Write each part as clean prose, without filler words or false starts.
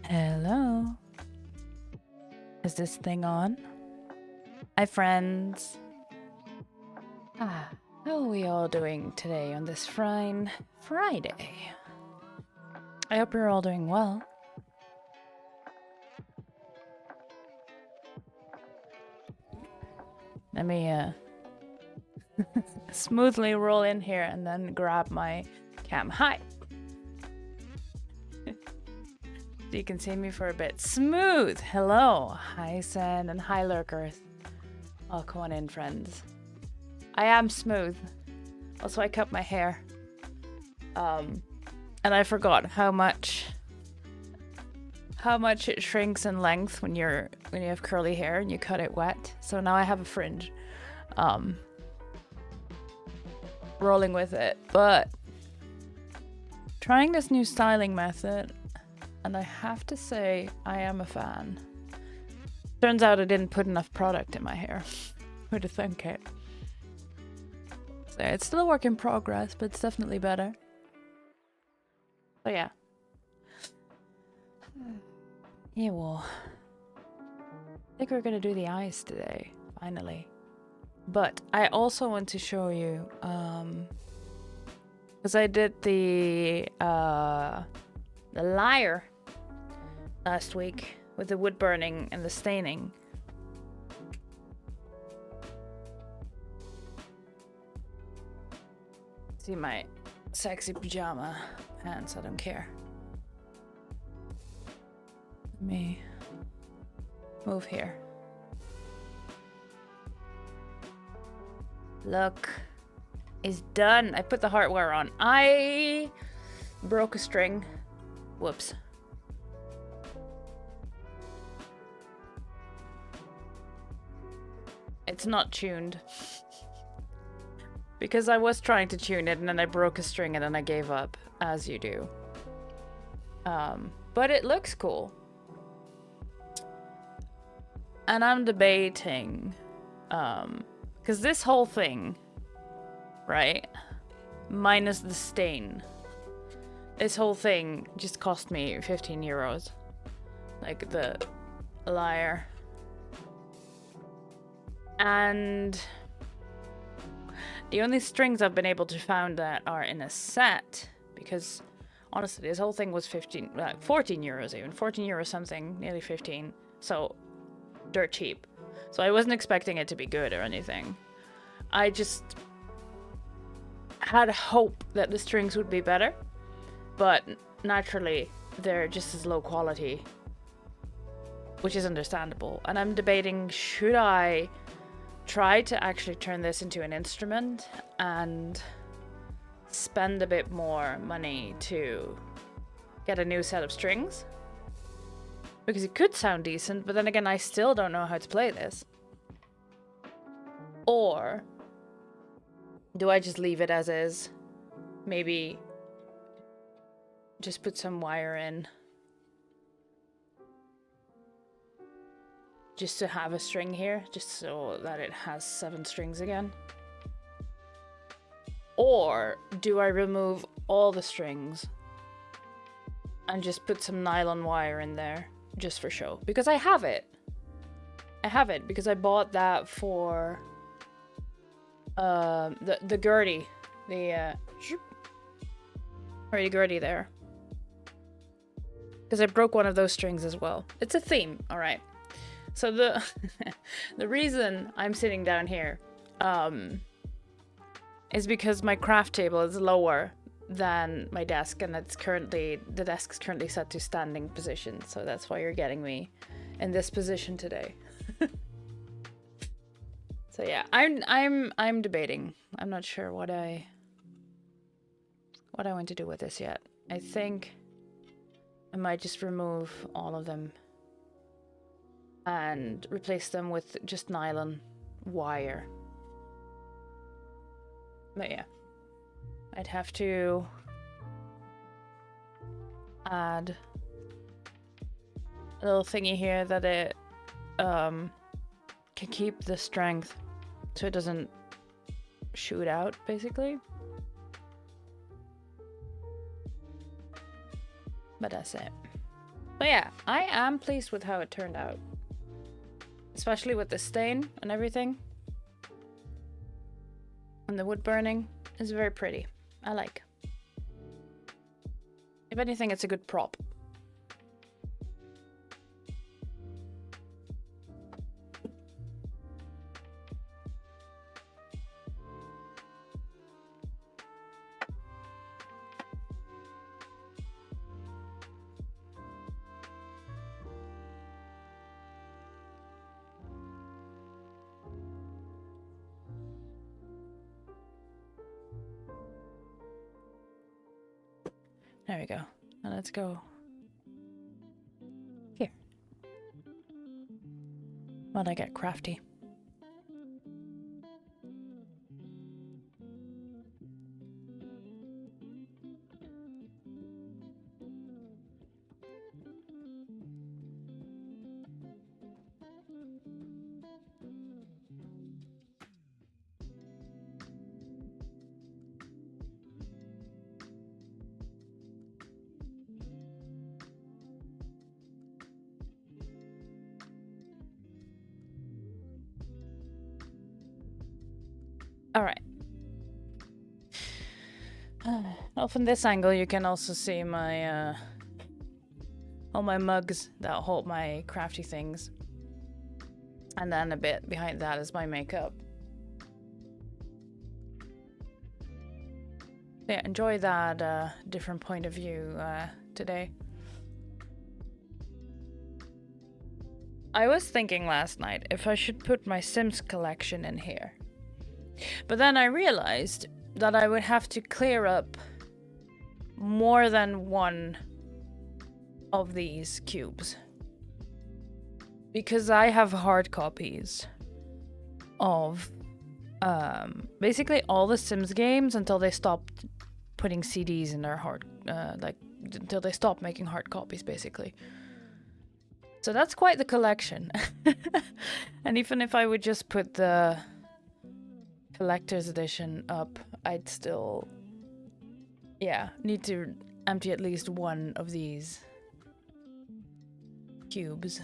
Hello. Is this thing on? Hi, friends. How are we all doing today on this fine Friday? I hope you're all doing well. Let me smoothly roll in here and then grab my cam. Hi. So you can see me for a bit. Smooth. Hello. Hi, Sen, and hi, lurkers. Oh, come on in, friends. I am smooth. Also, I cut my hair. And I forgot how much it shrinks in length when you have curly hair and you cut it wet. So now I have a fringe. Rolling with it, but trying this new styling method, and I have to say I am a fan. Turns out I didn't put enough product in my hair. Who'd have thunk it? So it's still a work in progress, but it's definitely better. So yeah. Yeah, well, I think we're gonna do the eyes today, finally. But I also want to show you, because I did the lyre last week with the wood burning and the staining. See my sexy pajama pants, I don't care. Let me move here. Look, it's done. I put the hardware on. I broke a string. Whoops. It's not tuned. Because I was trying to tune it and then I broke a string and then I gave up, as you do. But it looks cool. And I'm debating, because this whole thing, right, minus the stain, this whole thing just cost me 15 euros. Like the lyre. And the only strings I've been able to find that are in a set, because honestly, this whole thing was 14 euros even. 14 euros something, nearly 15. So, dirt cheap. So I wasn't expecting it to be good or anything. I just had hope that the strings would be better. But naturally, they're just as low quality. Which is understandable. And I'm debating, should I try to actually turn this into an instrument and spend a bit more money to get a new set of strings? Because it could sound decent, but then again, I still don't know how to play this. Or do I just leave it as is? Maybe just put some wire in. Just to have a string here, just so that it has 7 strings again. Or do I remove all the strings and just put some nylon wire in there just for show? Because I have it. I have it because I bought that for the Gertie, the Gertie there. Because I broke one of those strings as well. It's a theme, all right. So the the reason I'm sitting down here is because my craft table is lower than my desk, and the desk is currently set to standing position. So that's why you're getting me in this position today. So yeah, I'm debating. I'm not sure what I want to do with this yet. I think I might just remove all of them and replace them with just nylon wire. But yeah, I'd have to add a little thingy here that it can keep the strength so it doesn't shoot out, basically. But that's it. But yeah, I am pleased with how it turned out. Especially with the stain and everything. And the wood burning is very pretty. I like. If anything, it's a good prop. There we go. Now let's go here. While I get crafty. Alright. Well, from this angle, you can also see my, all my mugs that hold my crafty things. And then a bit behind that is my makeup. Yeah, enjoy that different point of view today. I was thinking last night if I should put my Sims collection in here. But then I realized that I would have to clear up more than one of these cubes. Because I have hard copies of basically all the Sims games until they stopped putting CDs in their until they stopped making hard copies, basically. So that's quite the collection. And even if I would just put the collector's edition up, I'd still, need to empty at least one of these cubes.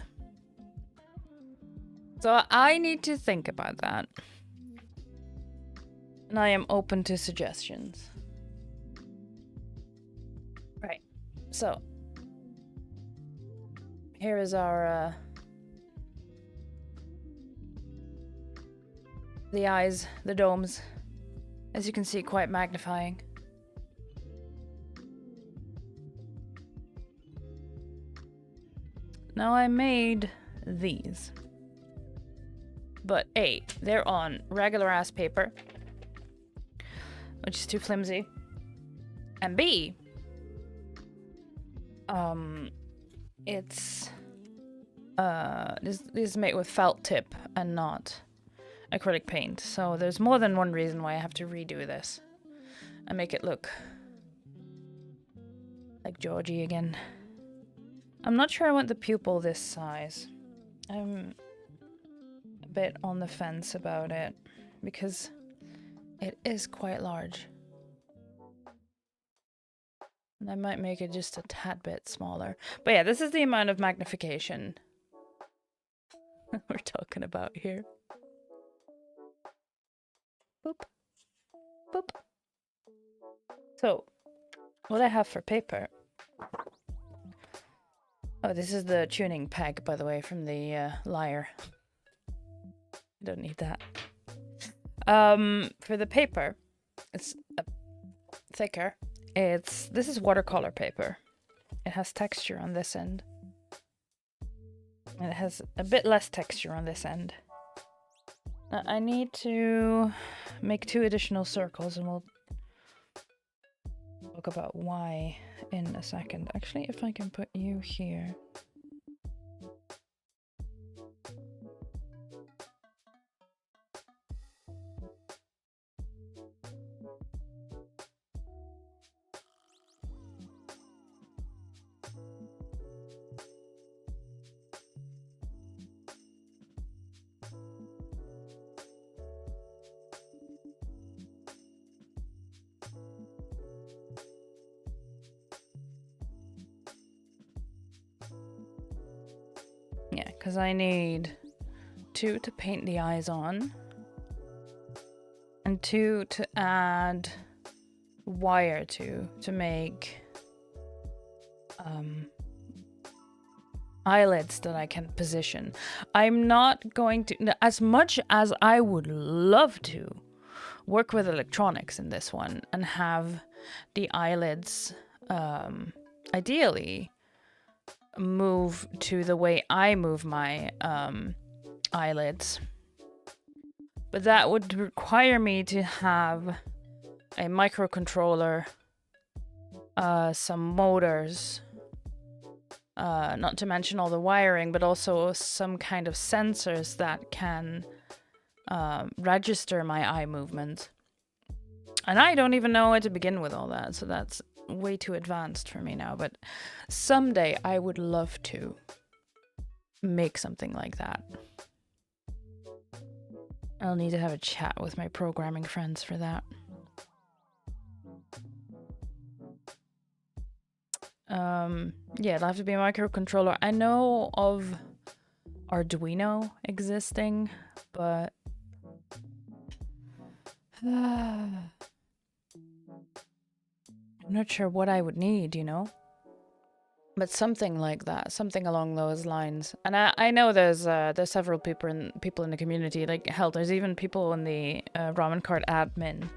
So I need to think about that. And I am open to suggestions. Right. So here is our the eyes, the domes. As you can see, quite magnifying. Now I made these. But A, they're on regular ass paper, which is too flimsy. And B, it's this is made with felt tip and not acrylic paint. So there's more than one reason why I have to redo this and make it look like Georgie again. I'm not sure I want the pupil this size. I'm a bit on the fence about it because it is quite large. And I might make it just a tad bit smaller. But yeah, this is the amount of magnification we're talking about here. Boop. Boop. So, what I have for paper... Oh, this is the tuning peg, by the way, from the lyre. Don't need that. For the paper, it's thicker. This is watercolor paper. It has texture on this end. And it has a bit less texture on this end. Now, I need to make 2 additional circles, and we'll talk about why in a second. Actually, if I can put you here. Yeah, because I need 2 to paint the eyes on, and 2 to add wire to make eyelids that I can position. I'm not going to, as much as I would love to work with electronics in this one and have the eyelids ideally move to the way I move my eyelids. But that would require me to have a microcontroller, some motors, not to mention all the wiring, but also some kind of sensors that can register my eye movement. And I don't even know where to begin with all that, so that's way too advanced for me now. But someday I would love to make something like that. I'll need to have a chat with my programming friends for that. Yeah, it'll have to be a microcontroller. I know of Arduino existing, but I'm not sure what I would need, you know? But something like that, something along those lines. And I know there's several people in the community. Like hell, there's even people in the ramen cart admin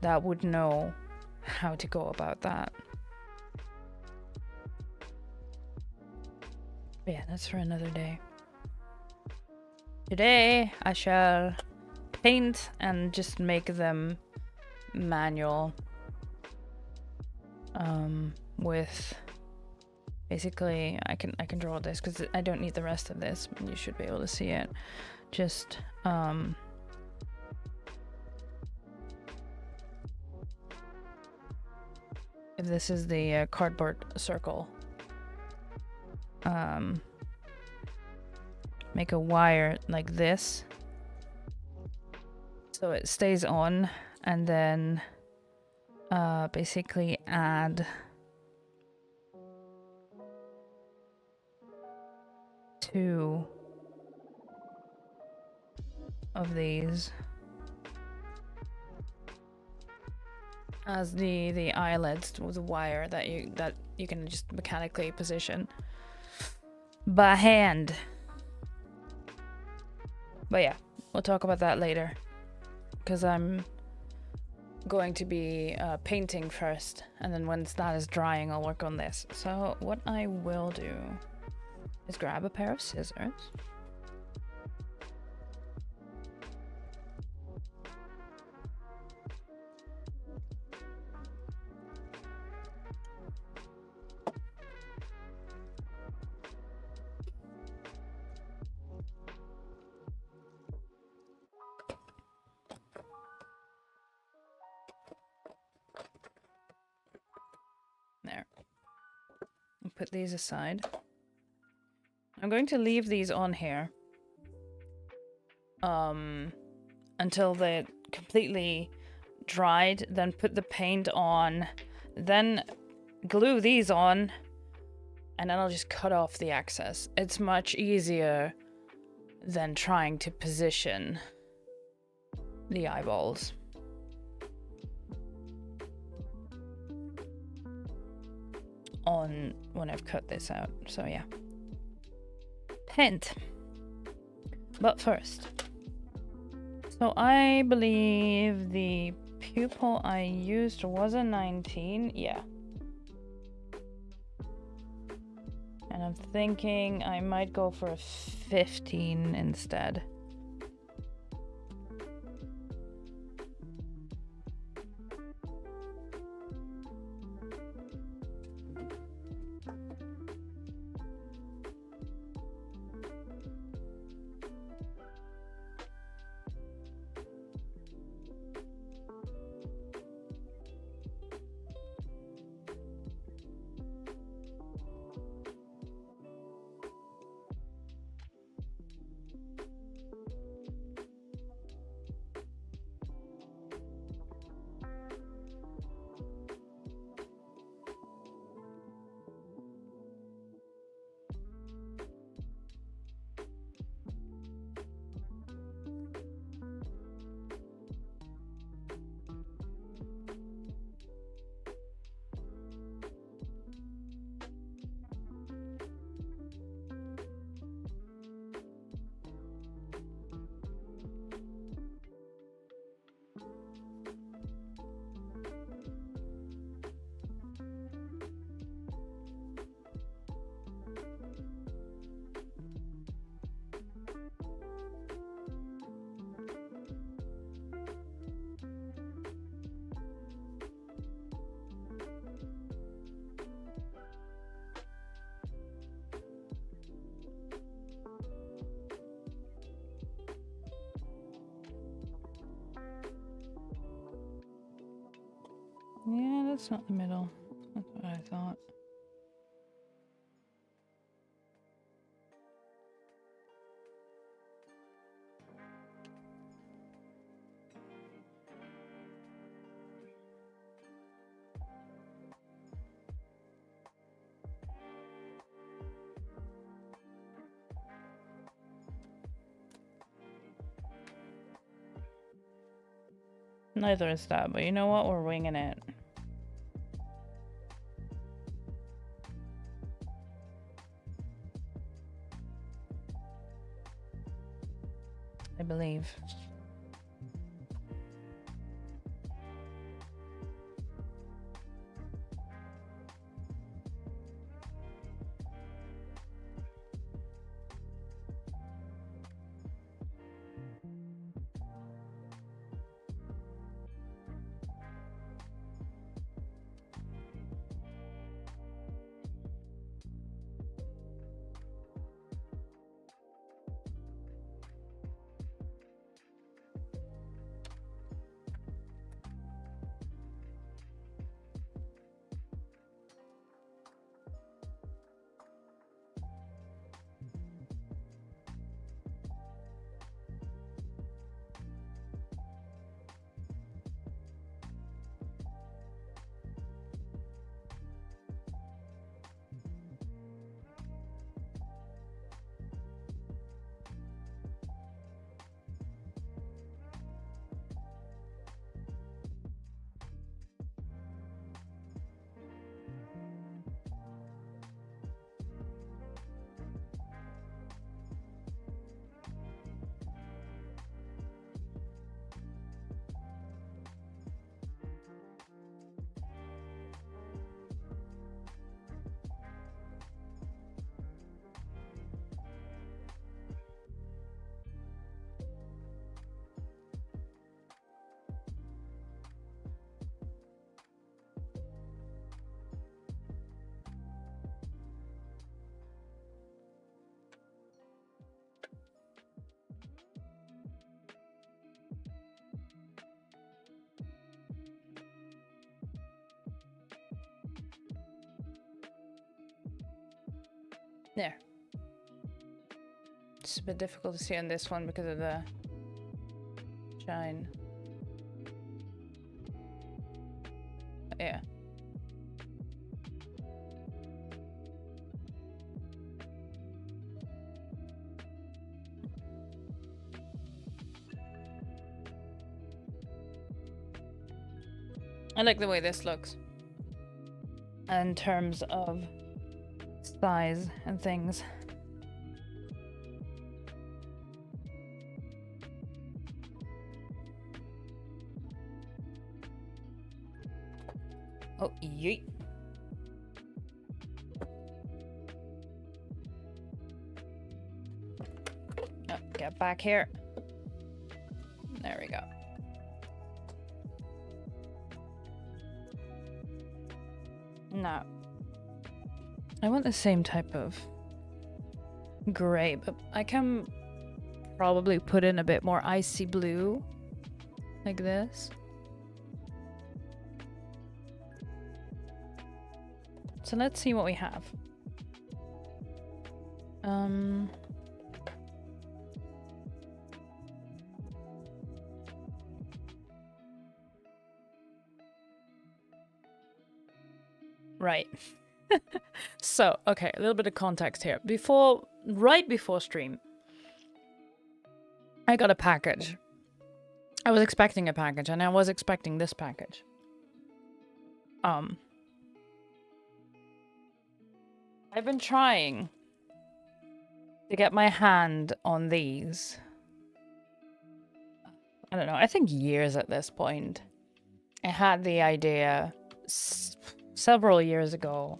that would know how to go about that. But yeah, that's for another day. Today I shall paint and just make them manual. With basically I can draw this because I don't need the rest of this. You should be able to see it. Just if this is the cardboard circle, make a wire like this so it stays on, and then basically add two of these as the eyelids with a wire that you can just mechanically position by hand. But yeah, we'll talk about that later because I'm going to be painting first, and then once that is drying I'll work on this. So what I will do is grab a pair of scissors. There. I'll put these aside. I'm going to leave these on here until they're completely dried, then put the paint on, then glue these on, and then I'll just cut off the excess. It's much easier than trying to position the eyeballs. On when I've cut this out. So yeah. Paint. But first. So I believe the pupil I used was a 19. Yeah. And I'm thinking I might go for a 15 instead. Yeah, that's not the middle. That's what I thought. Neither is that, but you know what? We're winging it. I believe. There. It's a bit difficult to see on this one because of the shine. Yeah. I like the way this looks. In terms of size and things. Oh, yeet. Oh, get back here. There we go. Now, I want the same type of gray, but I can probably put in a bit more icy blue, like this. So let's see what we have. Right. So, okay, a little bit of context here. Right before stream, I got a package. I was expecting a package, and I was expecting this package. I've been trying to get my hand on these. I don't know, I think years at this point. I had the idea several years ago.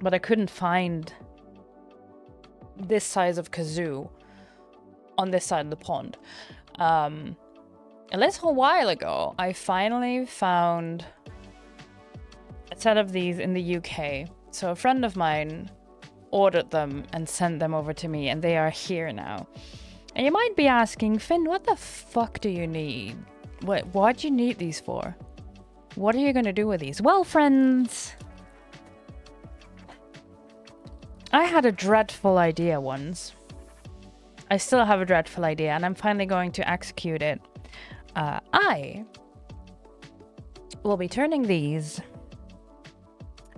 But I couldn't find this size of kazoo on this side of the pond. A little while ago, I finally found a set of these in the UK. So a friend of mine ordered them and sent them over to me, and they are here now. And you might be asking, Finn, what the fuck do you need? What do you need these for? What are you gonna do with these? Well, friends, I had a dreadful idea once. I still have a dreadful idea, and I'm finally going to execute it. I will be turning these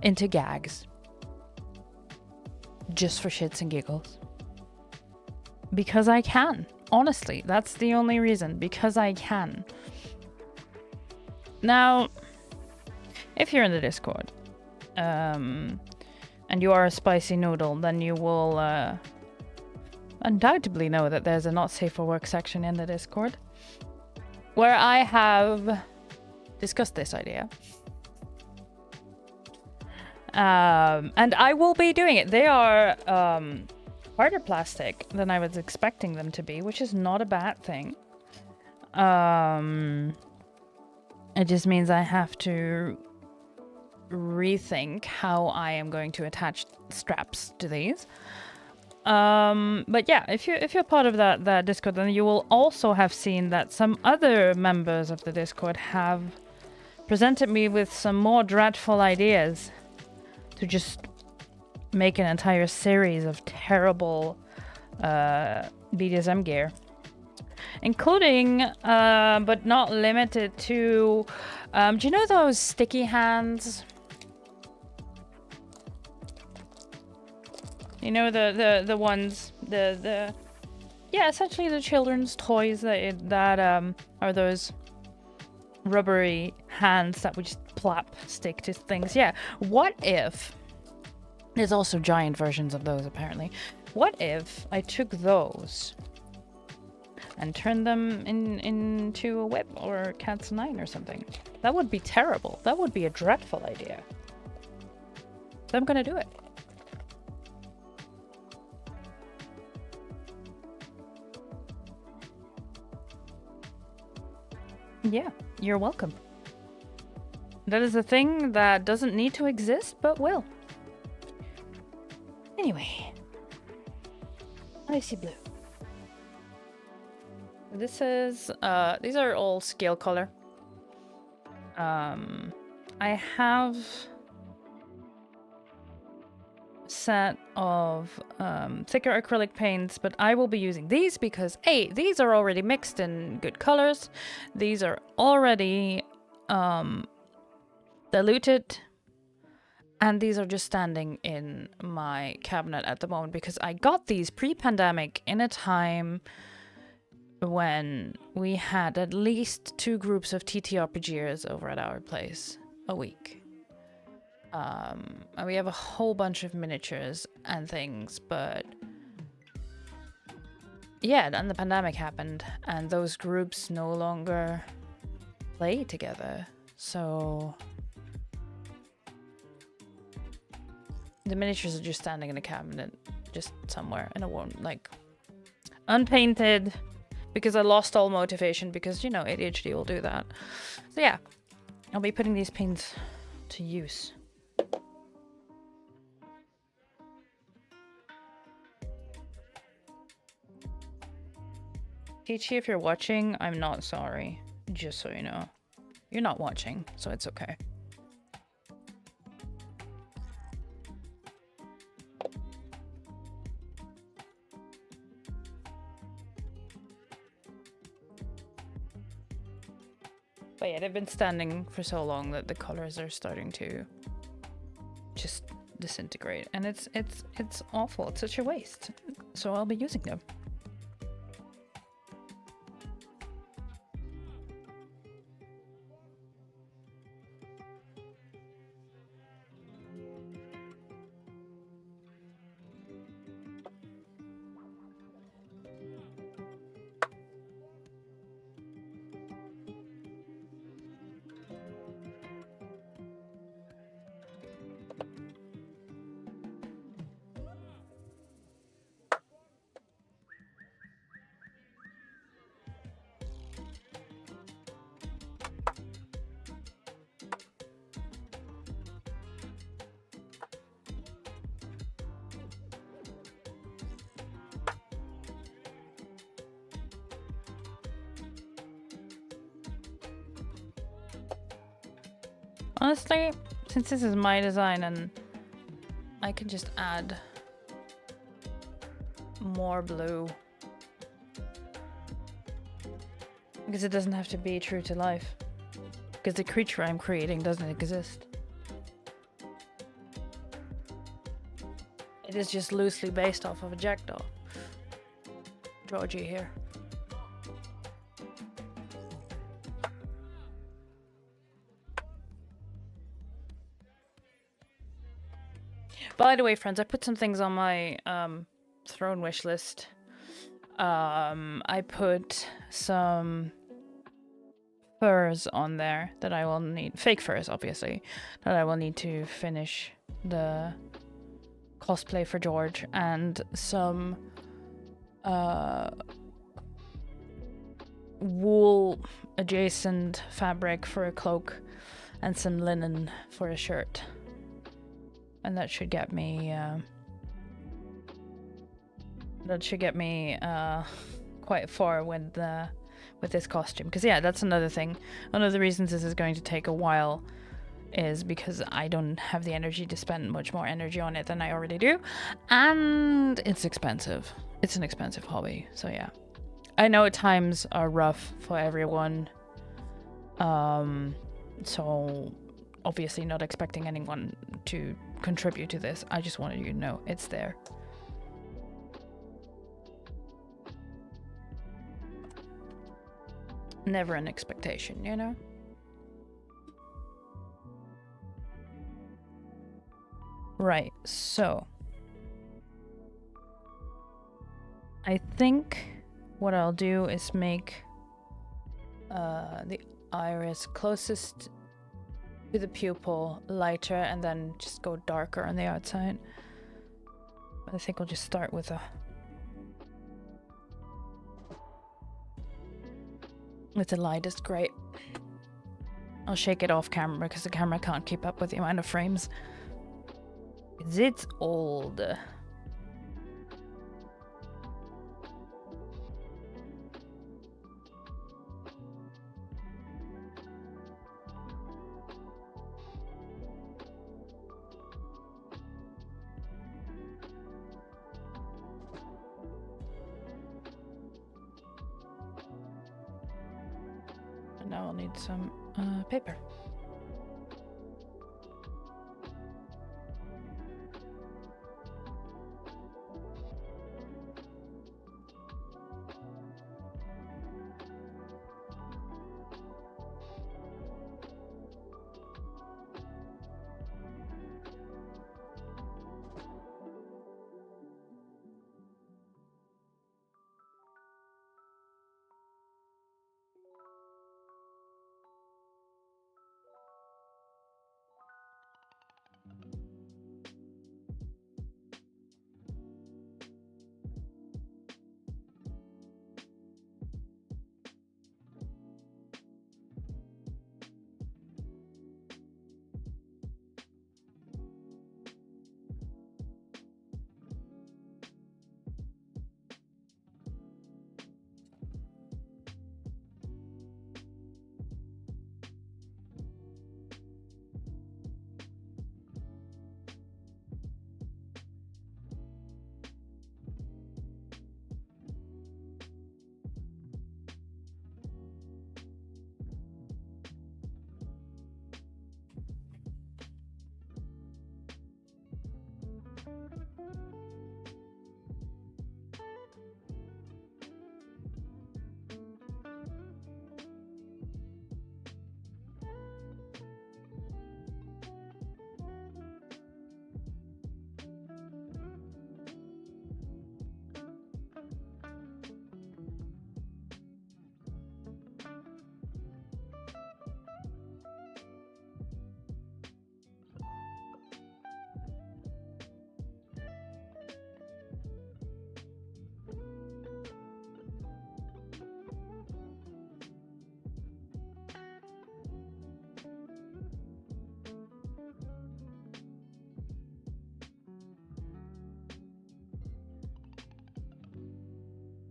into gags. Just for shits and giggles. Because I can. Honestly, that's the only reason, because I can. Now, if you're in the Discord, and you are a spicy noodle, then you will undoubtedly know that there's a not safe for work section in the Discord, where I have discussed this idea. And I will be doing it. They are harder plastic than I was expecting them to be, which is not a bad thing. It just means I have to rethink how I am going to attach straps to these. But yeah, if you're part of that Discord, then you will also have seen that some other members of the Discord have presented me with some more dreadful ideas to just make an entire series of terrible BDSM gear, including but not limited to do you know those sticky hands? You know, the ones, the yeah, essentially the children's toys that are those rubbery hands that we just plop stick to things. Yeah, what if there's also giant versions of those apparently. What if I took those and turned them into a whip or cat's nine or something? That would be terrible. That would be a dreadful idea. So I'm gonna do it. Yeah, you're welcome. That is a thing that doesn't need to exist, but will. Anyway. Icy blue. This is, these are all scale color. I have a set of thicker acrylic paints, but I will be using these because A, these are already mixed in good colors. These are already diluted, and these are just standing in my cabinet at the moment because I got these pre-pandemic in a time when we had at least 2 groups of TTRPGers over at our place a week. And we have a whole bunch of miniatures and things, but yeah, then the pandemic happened and those groups no longer play together. So the miniatures are just standing in a cabinet, just somewhere, and it won't, like, unpainted, because I lost all motivation, because, you know, ADHD will do that. So yeah, I'll be putting these paints to use. Peachy, if you're watching, I'm not sorry, just so you know. You're not watching, so it's okay. But yeah, they've been standing for so long that the colors are starting to just disintegrate, and it's awful. It's such a waste. So I'll be using them. Honestly, since this is my design and I can just add more blue, because it doesn't have to be true to life, because the creature I'm creating doesn't exist. It is just loosely based off of a Jackdaw. Georgie here. By the way, friends, I put some things on my throne wish list. I put some furs on there that I will need, fake furs obviously, that I will need to finish the cosplay for George, and some wool adjacent fabric for a cloak and some linen for a shirt, and that should get me quite far with this costume, because yeah, that's another thing. One of the reasons this is going to take a while is because I don't have the energy to spend much more energy on it than I already do, and it's expensive. It's an expensive hobby, so yeah. I know times are rough for everyone, so obviously not expecting anyone to contribute to this. I just wanted you to know it's there. Never an expectation, you know? Right, so I think what I'll do is make the iris closest to the pupil lighter and then just go darker on the outside. I think I'll just start with the lightest gray. I'll shake it off camera because the camera can't keep up with the amount of frames. It's old. And now I'll need some paper.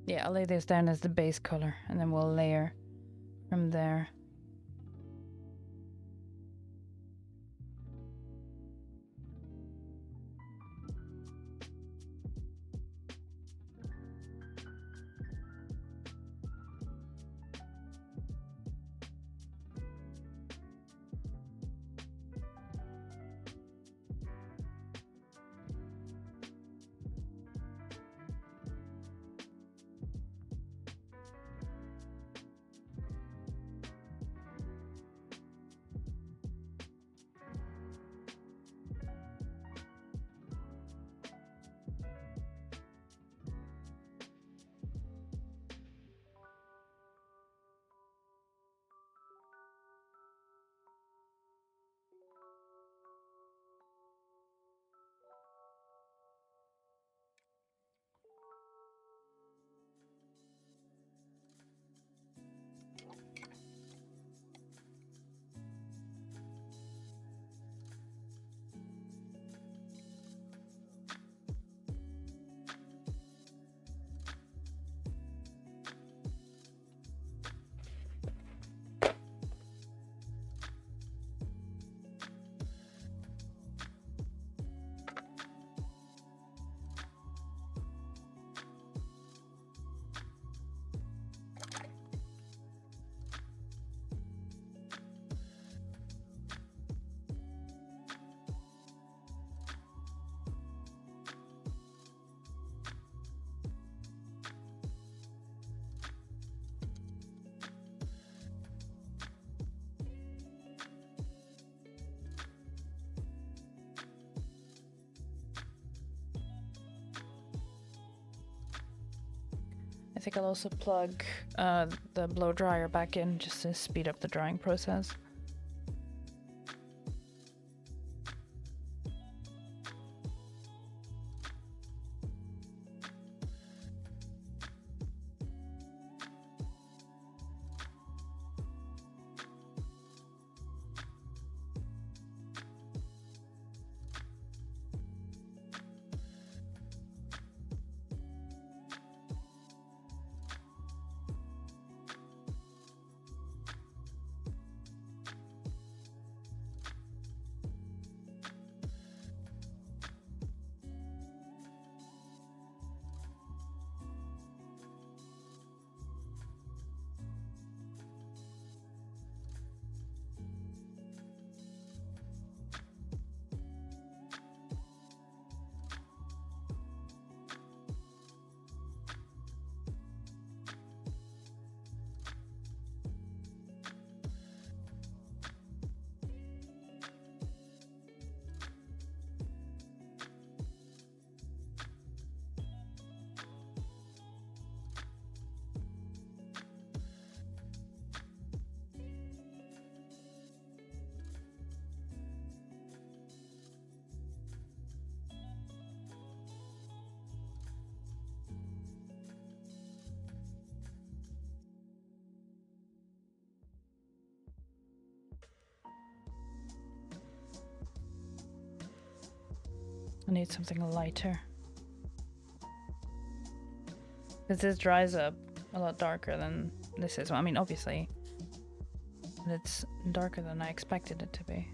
Yeah, I'll lay this down as the base color and then we'll layer from there. I think I'll also plug the blow dryer back in just to speed up the drying process. I need something lighter. Because this dries up a lot darker than this is. Well, I mean, obviously, but it's darker than I expected it to be.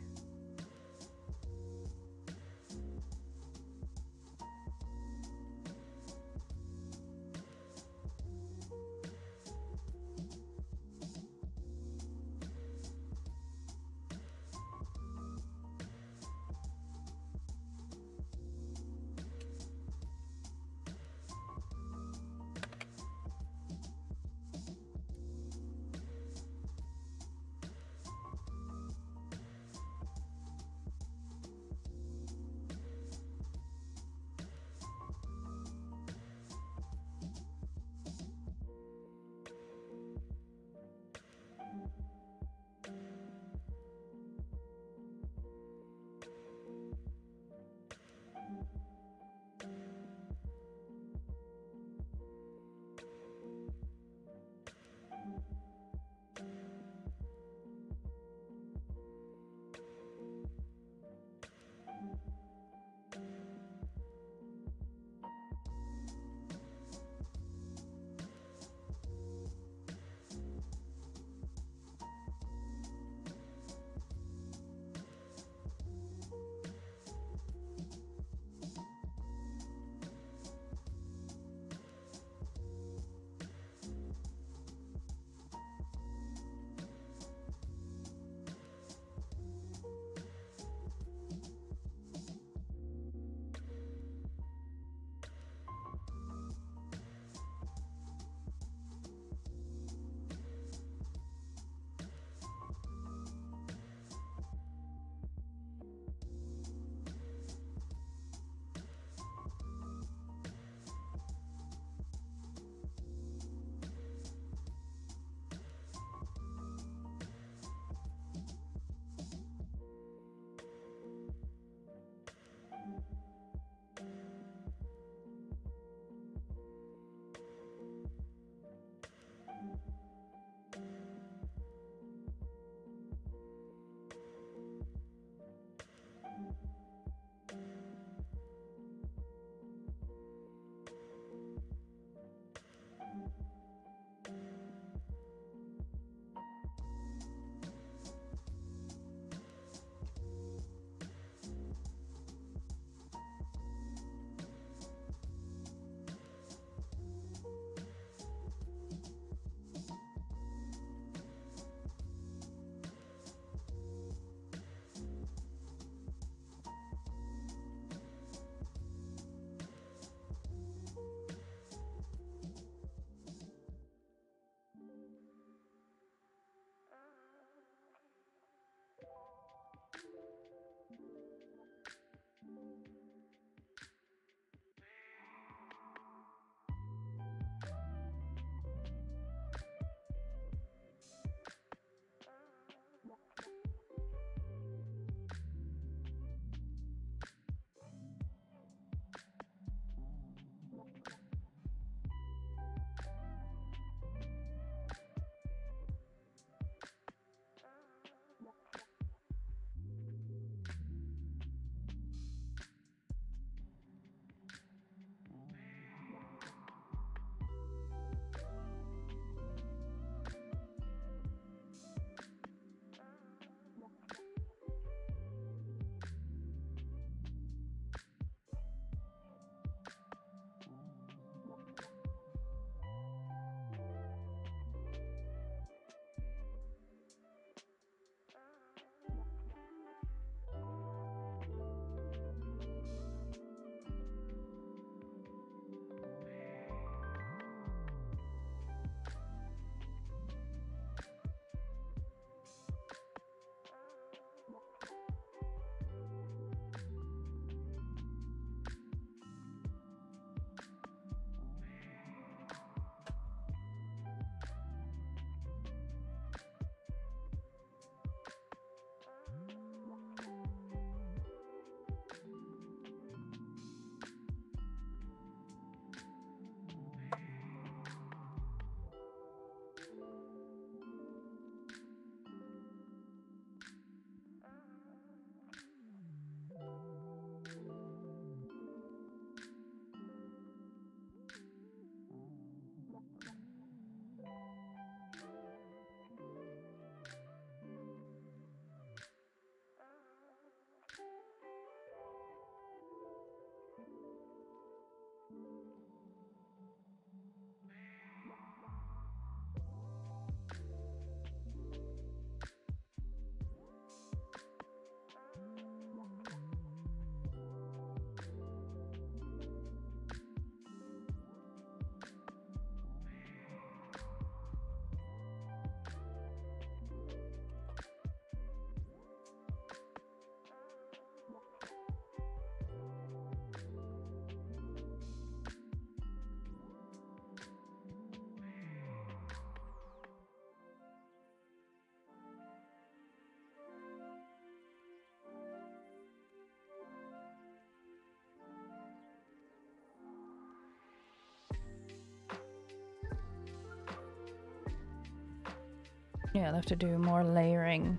Yeah, I'll have to do more layering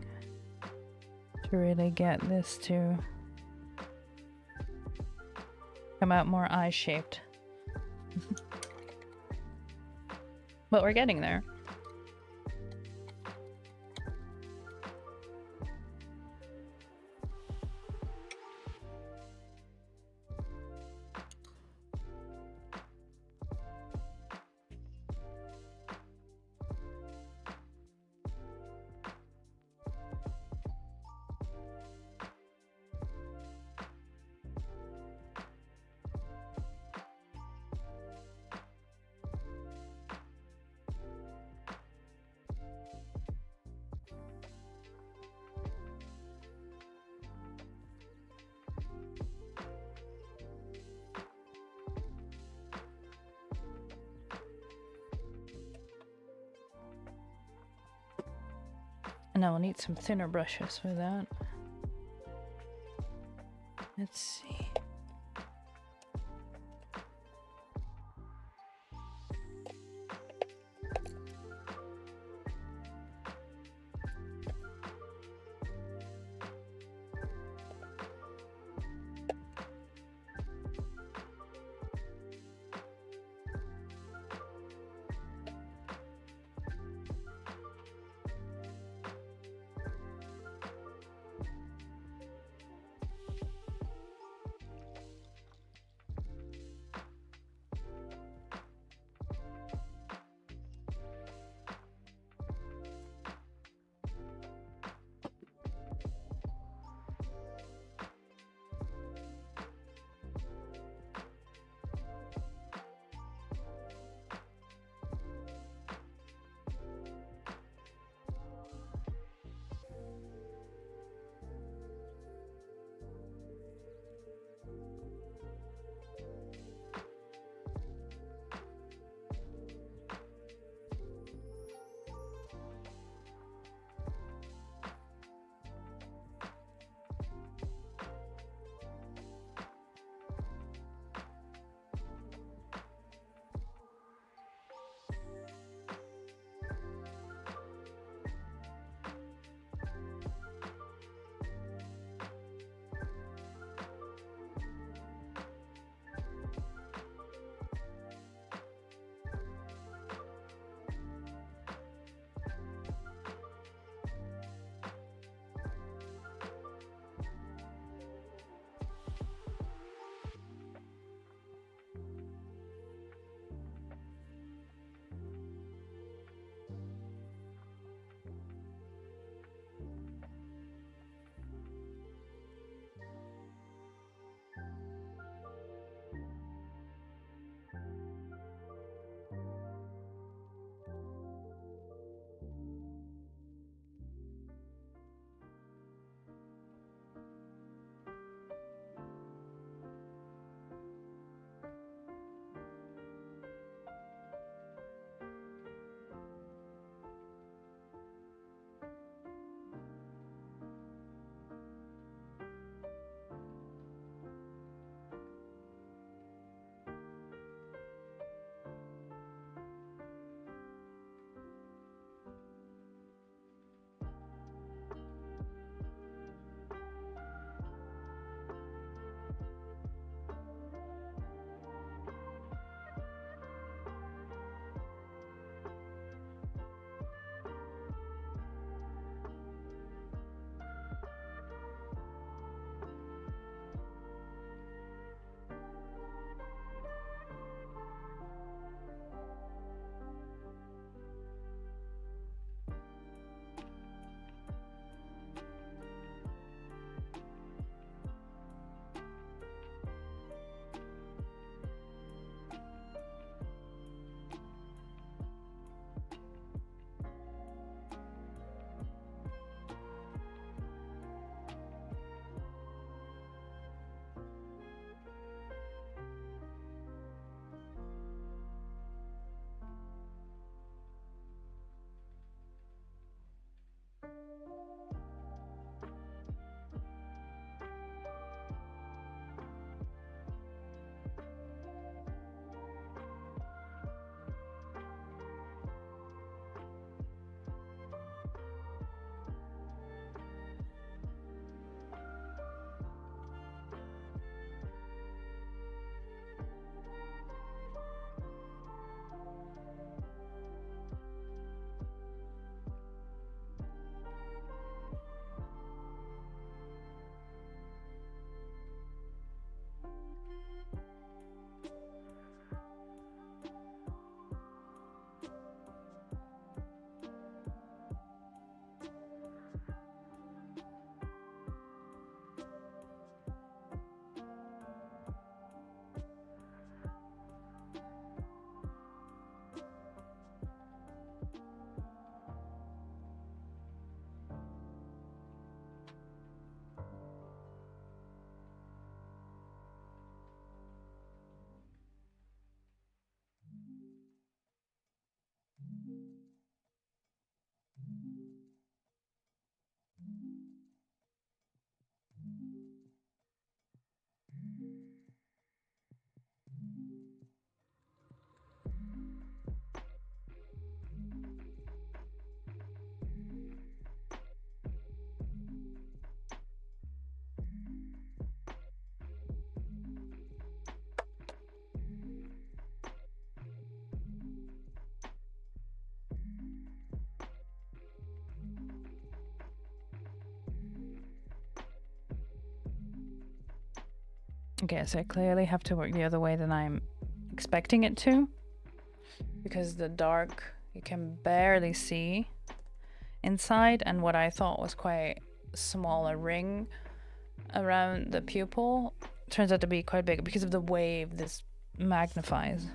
to really get this to come out more eye-shaped. But we're getting there. And I'll need some thinner brushes for that. Let's see. Okay, so I clearly have to work the other way than I'm expecting it to. Because the dark, you can barely see inside, and what I thought was quite small, a ring around the pupil, turns out to be quite big. Because of the wave, this magnifies.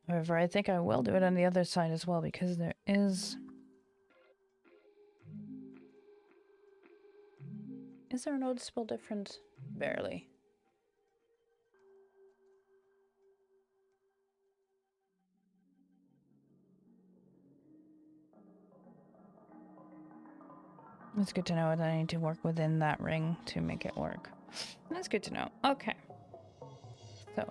However, I think I will do it on the other side as well, because there is... Is there a noticeable difference? Barely. It's good to know that I need to work within that ring to make it work. That's good to know. Okay. So.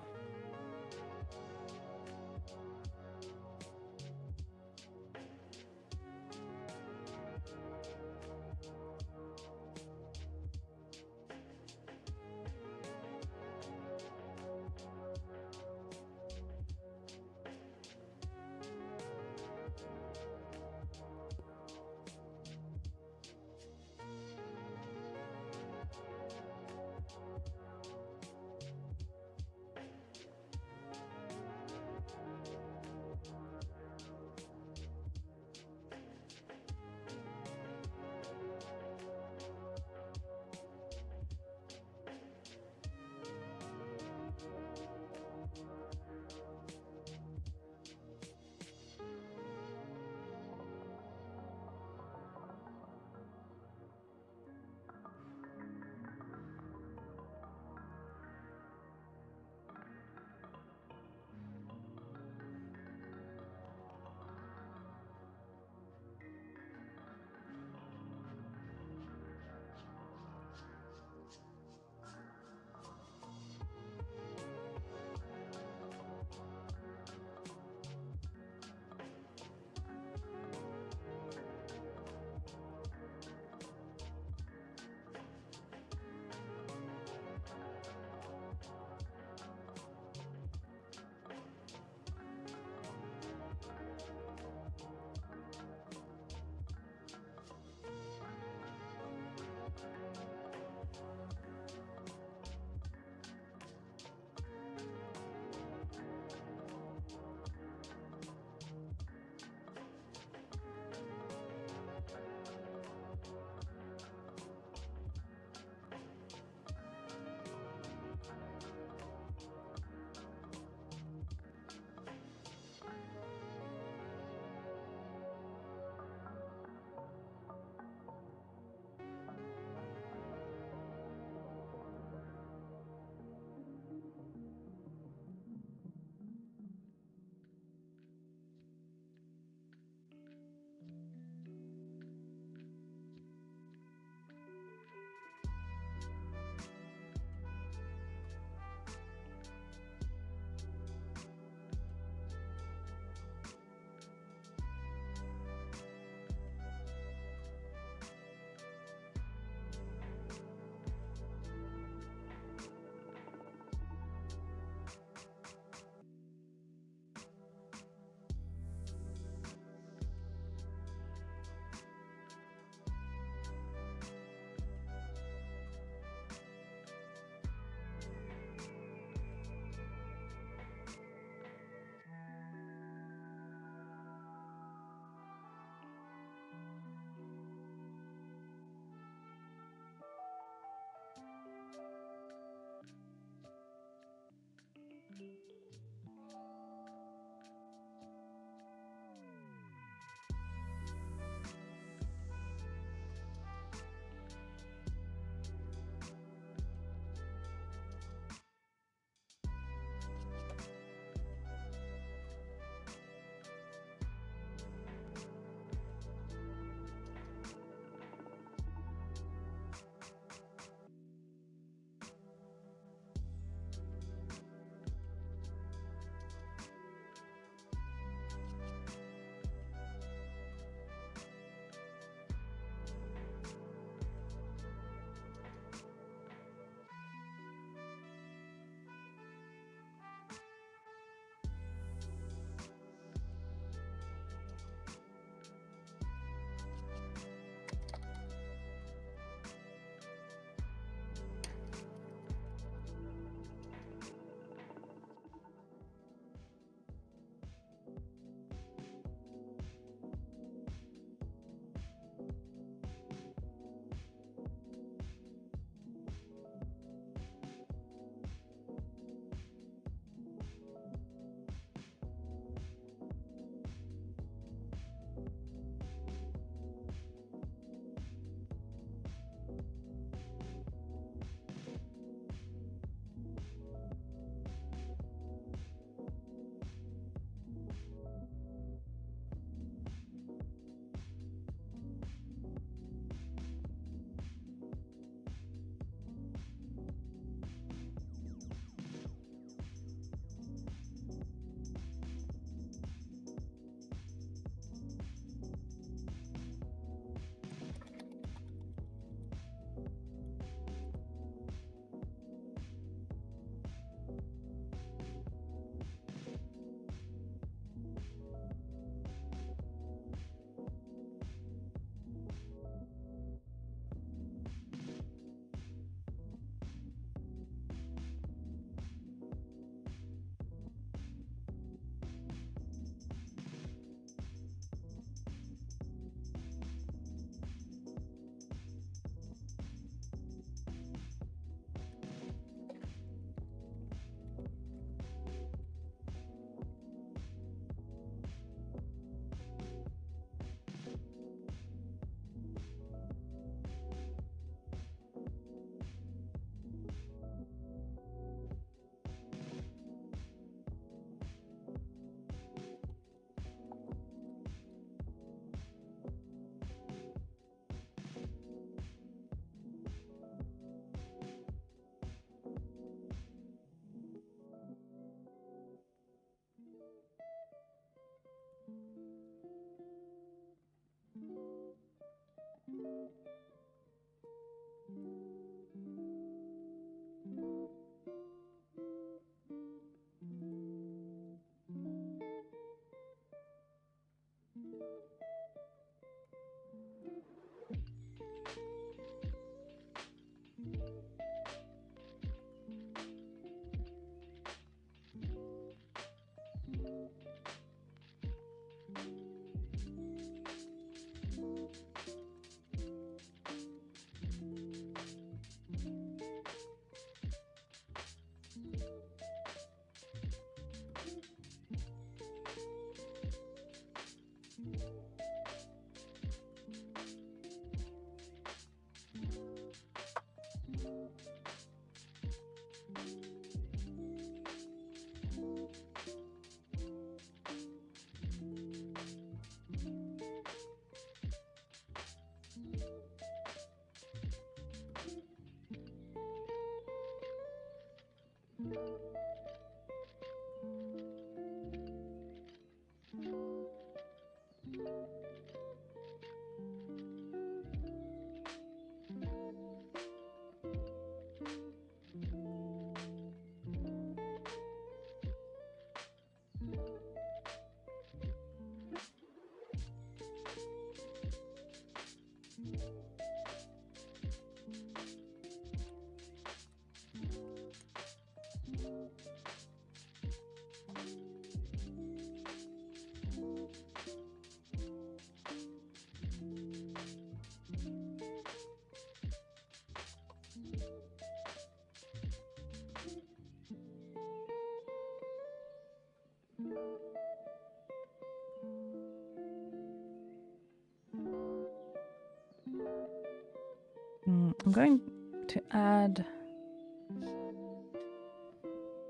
I'm going to add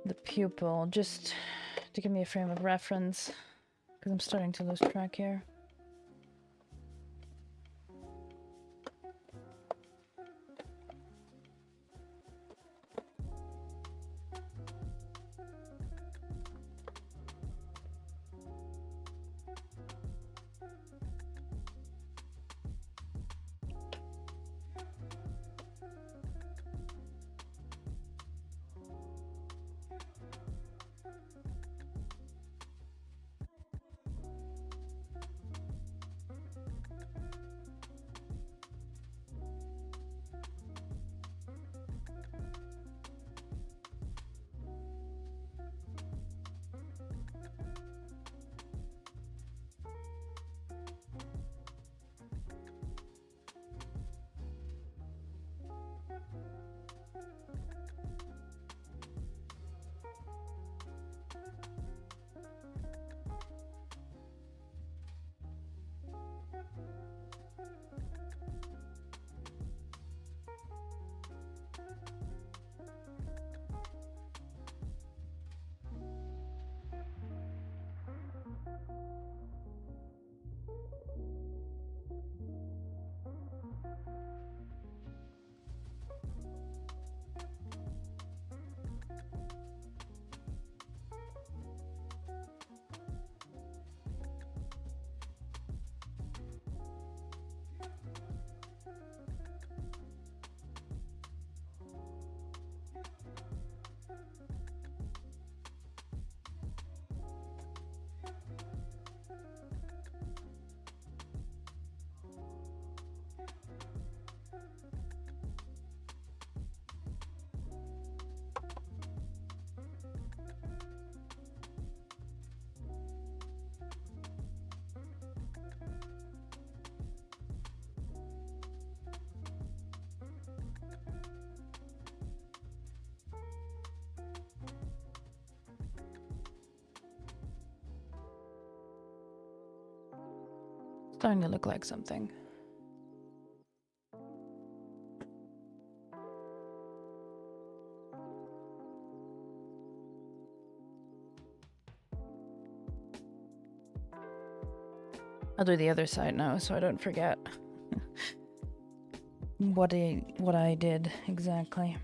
the pupil just to give me a frame of reference, because I'm starting to lose track here. Starting to look like something. I'll do the other side now so I don't forget what I did exactly.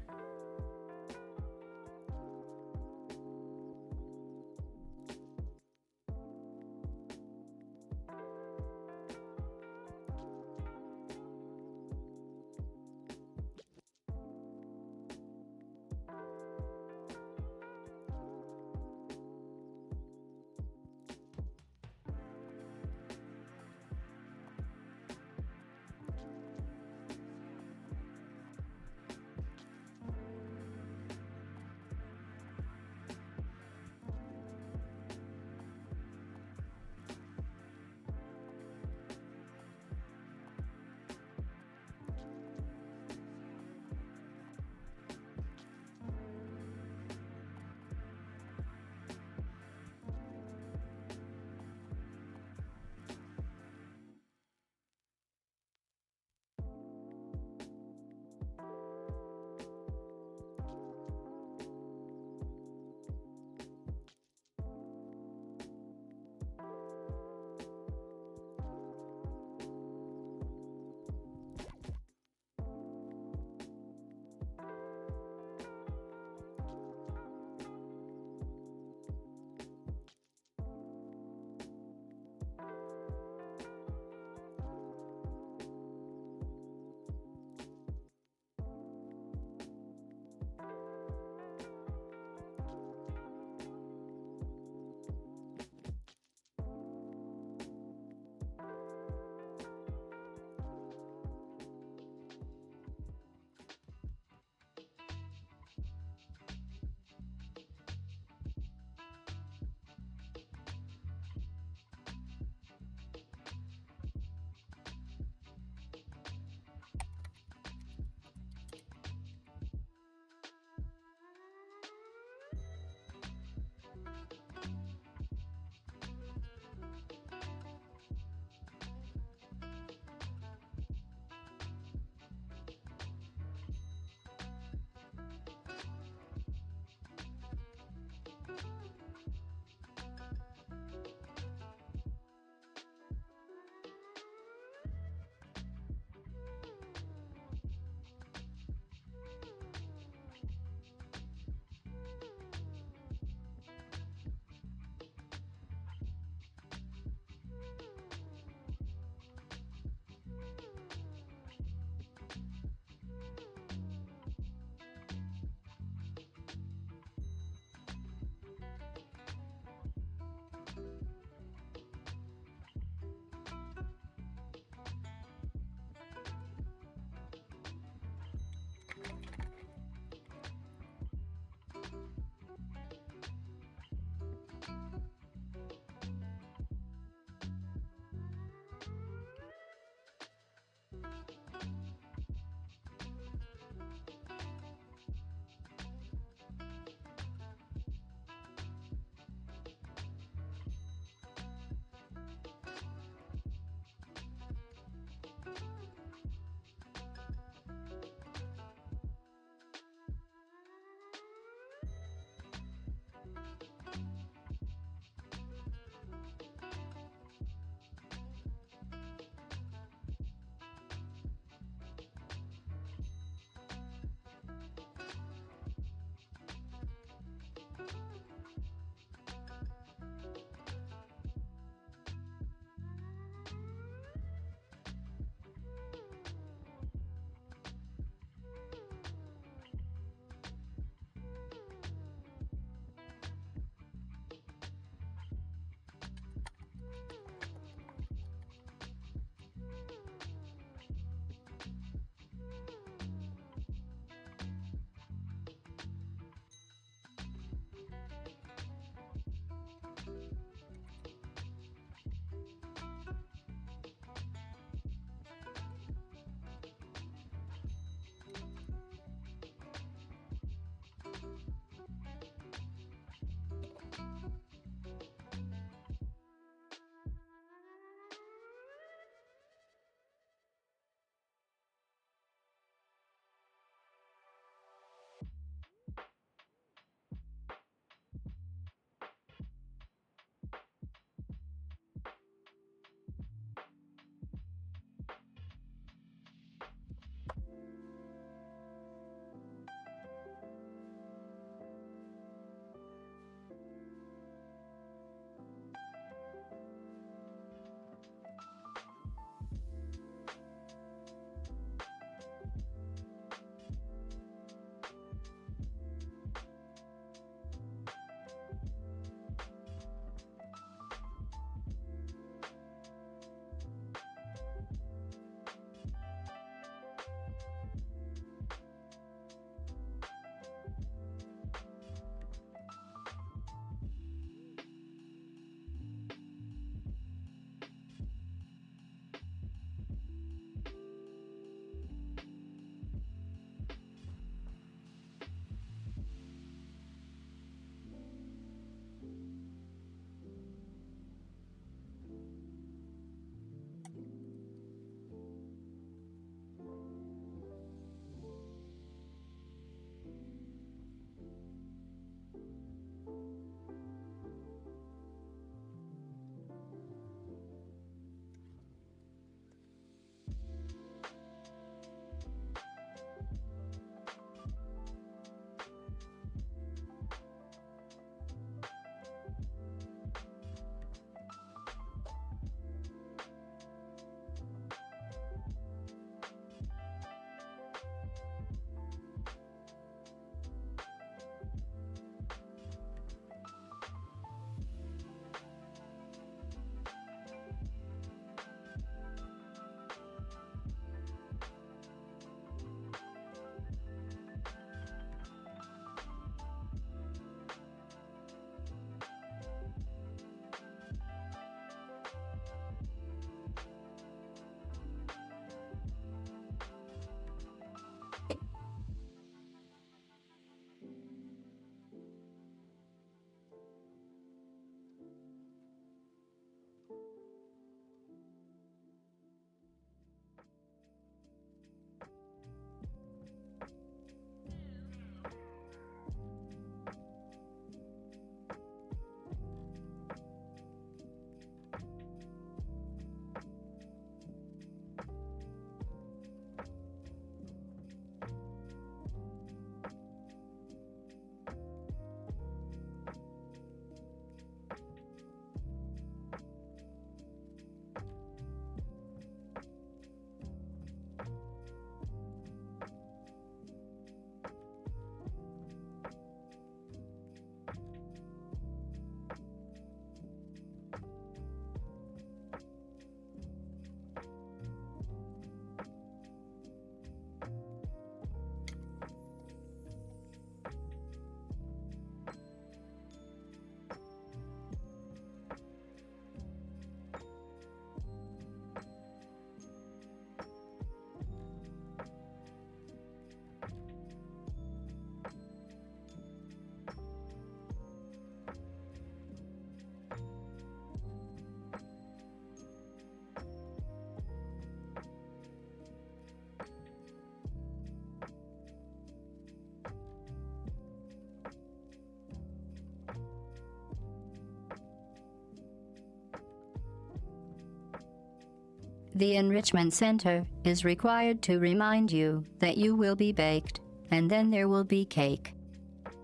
The Enrichment Center is required to remind you that you will be baked, and then there will be cake.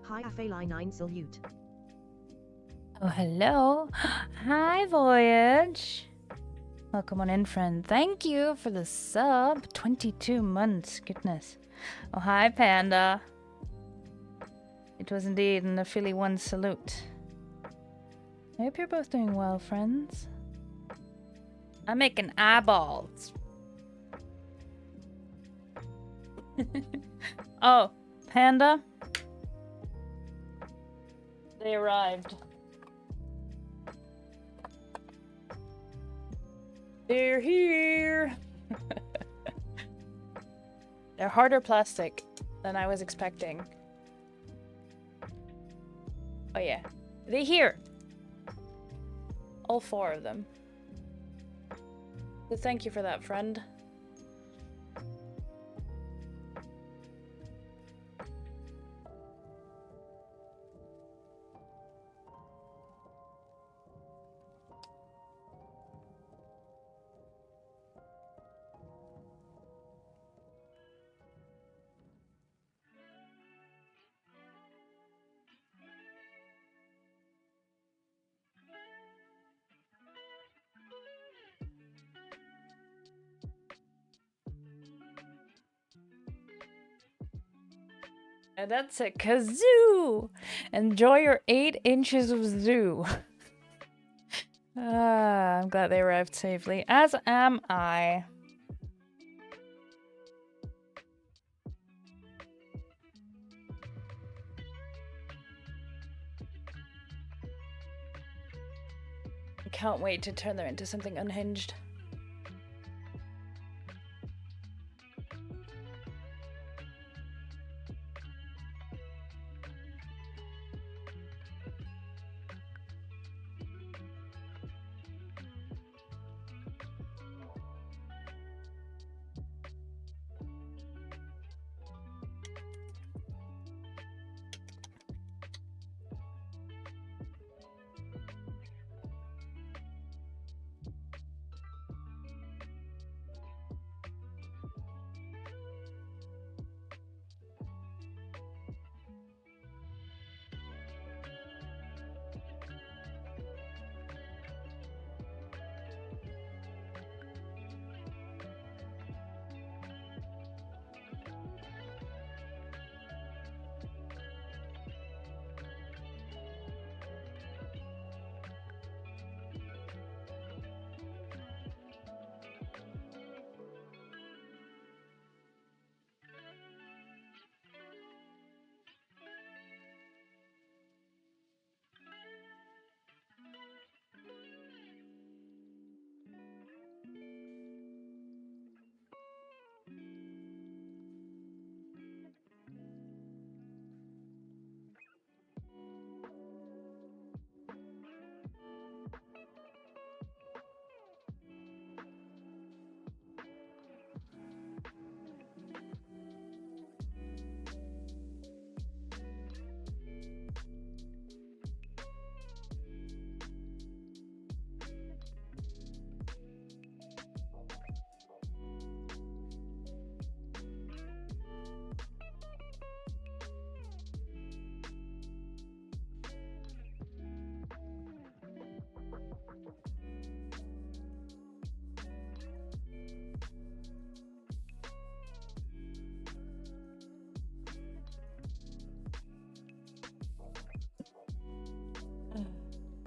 Hi, Feline salute. Oh, hello. Hi, Voyage. Welcome on in, friend. Thank you for the sub. 22 months. Goodness. Oh, hi, Panda. It was indeed an Philly 1 salute. I hope you're both doing well, friends. I'm making eyeballs. Oh, Panda. They arrived. They're here. They're harder plastic than I was expecting. Oh yeah, they're here. All 4 of them. So thank you for that, friend. And that's a kazoo! Enjoy your 8 inches of zoo. I'm glad they arrived safely, as am I. I can't wait to turn them into something unhinged.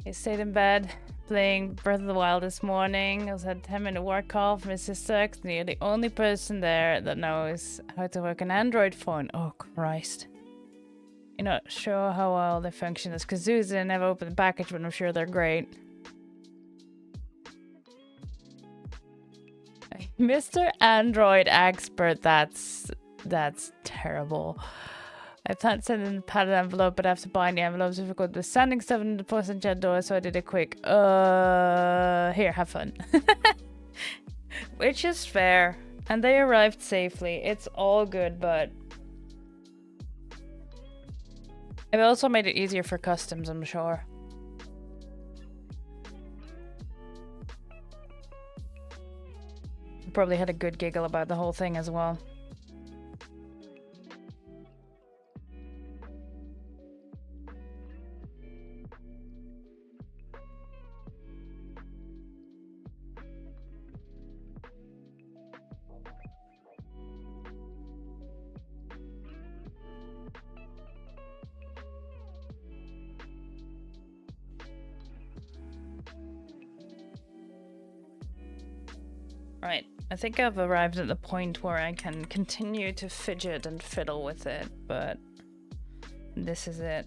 I stayed in bed playing Breath of the Wild this morning. I was had a 10-minute work call from my sister because you're the only person there that knows how to work an Android phone. Oh, Christ. You're not sure how well they function as kazoos. I never opened the package, but I'm sure they're great. Mr. Android Expert, that's terrible. I planned to send in a padded envelope, but I have to bind the envelopes if I go to sending stuff in the post and Jackdaw, so I did it quick. Here, have fun. Which is fair. And they arrived safely. It's all good, but it also made it easier for customs, I'm sure. probably had a good giggle about the whole thing as well. Right, I think I've arrived at the point where I can continue to fidget and fiddle with it, but this is it.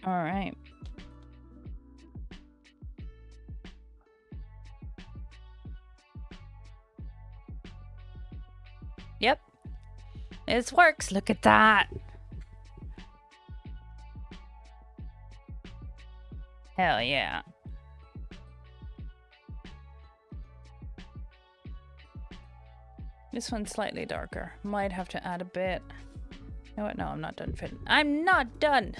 All right. Yep. It works. Look at that. Hell yeah. This one's slightly darker. Might have to add a bit. You know what? No, I'm not done fitting. I'm not done!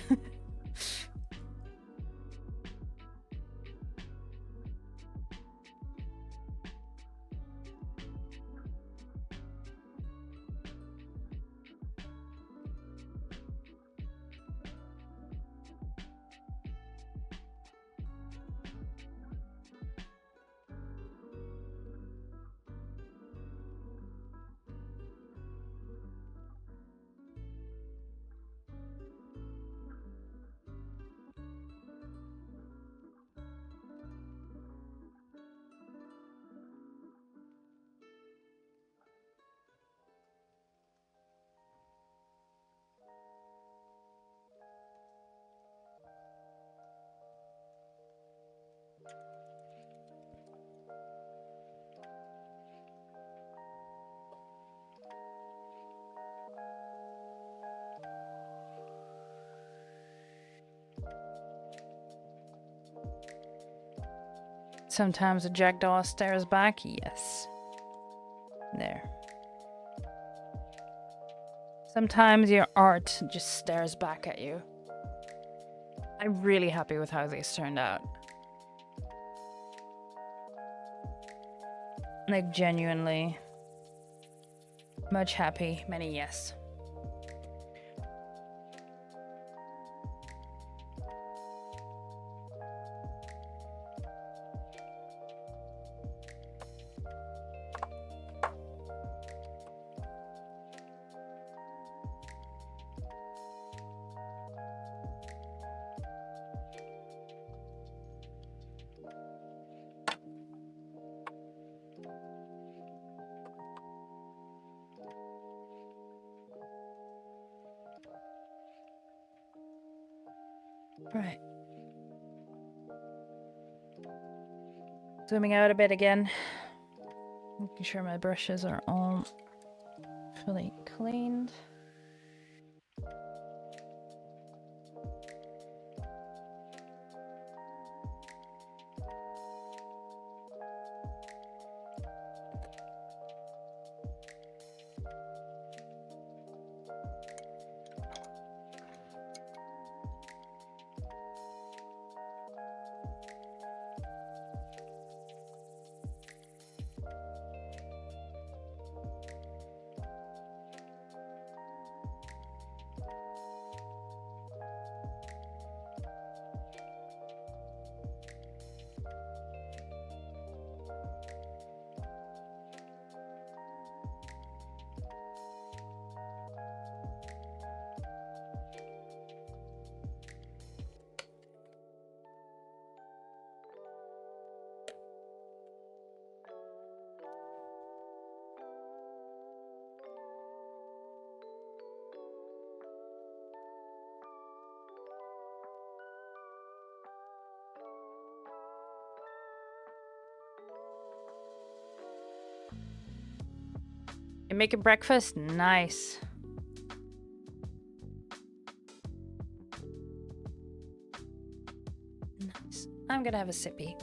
Sometimes a jackdaw stares back. Yes. There. Sometimes your art just stares back at you. I'm really happy with how these turned out. Like, genuinely. Much happy. Many yes. Right. Zooming out a bit again. Making sure my brushes are all fully cleaned. You making breakfast? Nice. Nice. I'm gonna have a sippy.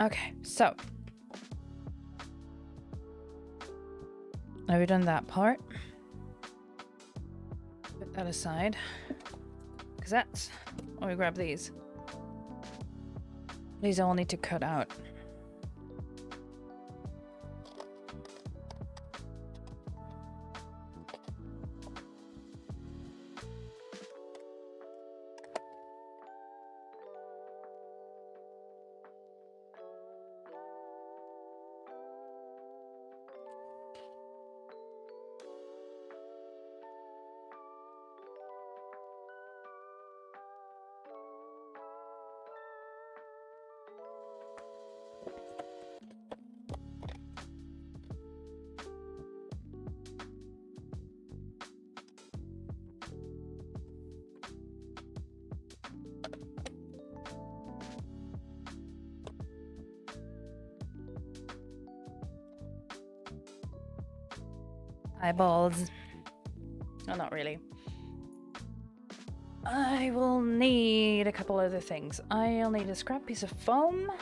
Okay, so have we done that part? Put that aside. Because that's... Oh, we grab these. These all need to cut out. Eyeballs. Oh, not really. I will need a couple other things. I'll need a scrap piece of foam.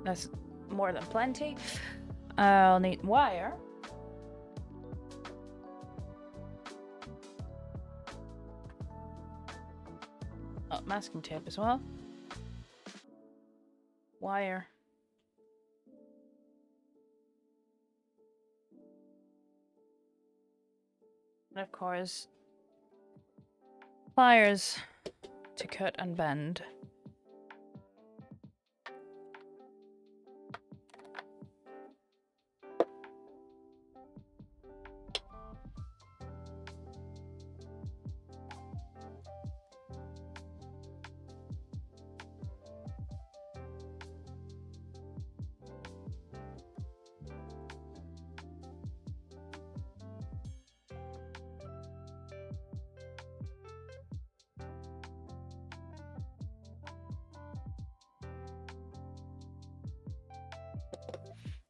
That's more than plenty. I'll need wire. Oh, masking tape as well. Wire. And of course, pliers to cut and bend.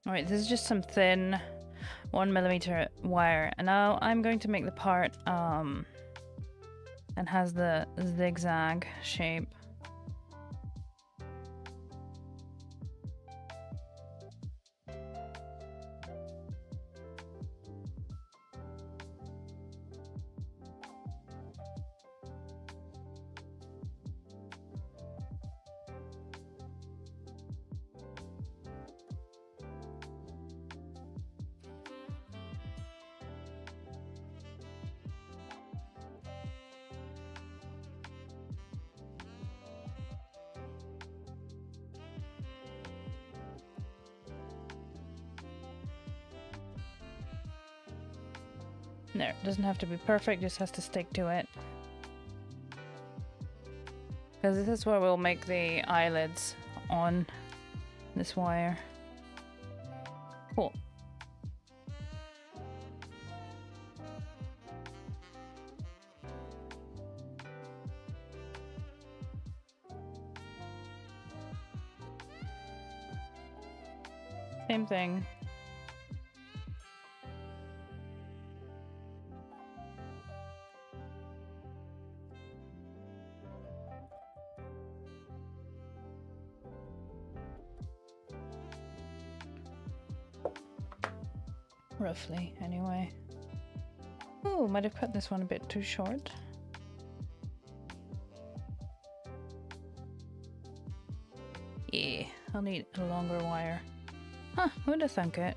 Alright, this is just some thin 1mm wire, and now I'm going to make the part and has the zigzag shape. There, it doesn't have to be perfect, just has to stick to it. Because this is where we'll make the eyelids on this wire. Cool. Same thing. Roughly, anyway. Oh, might have cut this one a bit too short. Yeah, I'll need a longer wire. Huh, who'd have thunk it?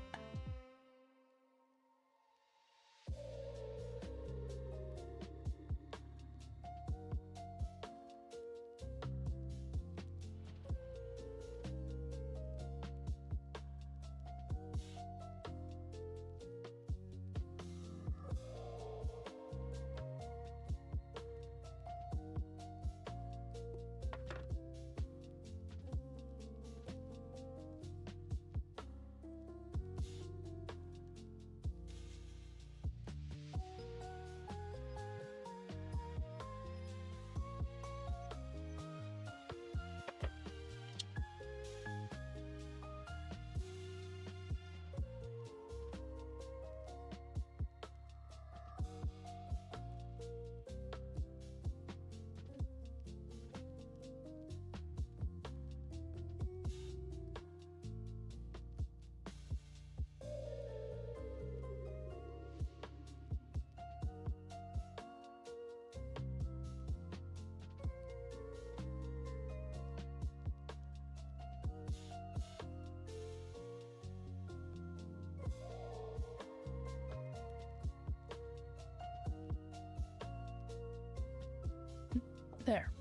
There.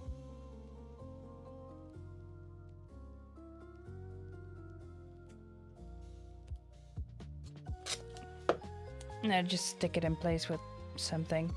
Now just stick it in place with something.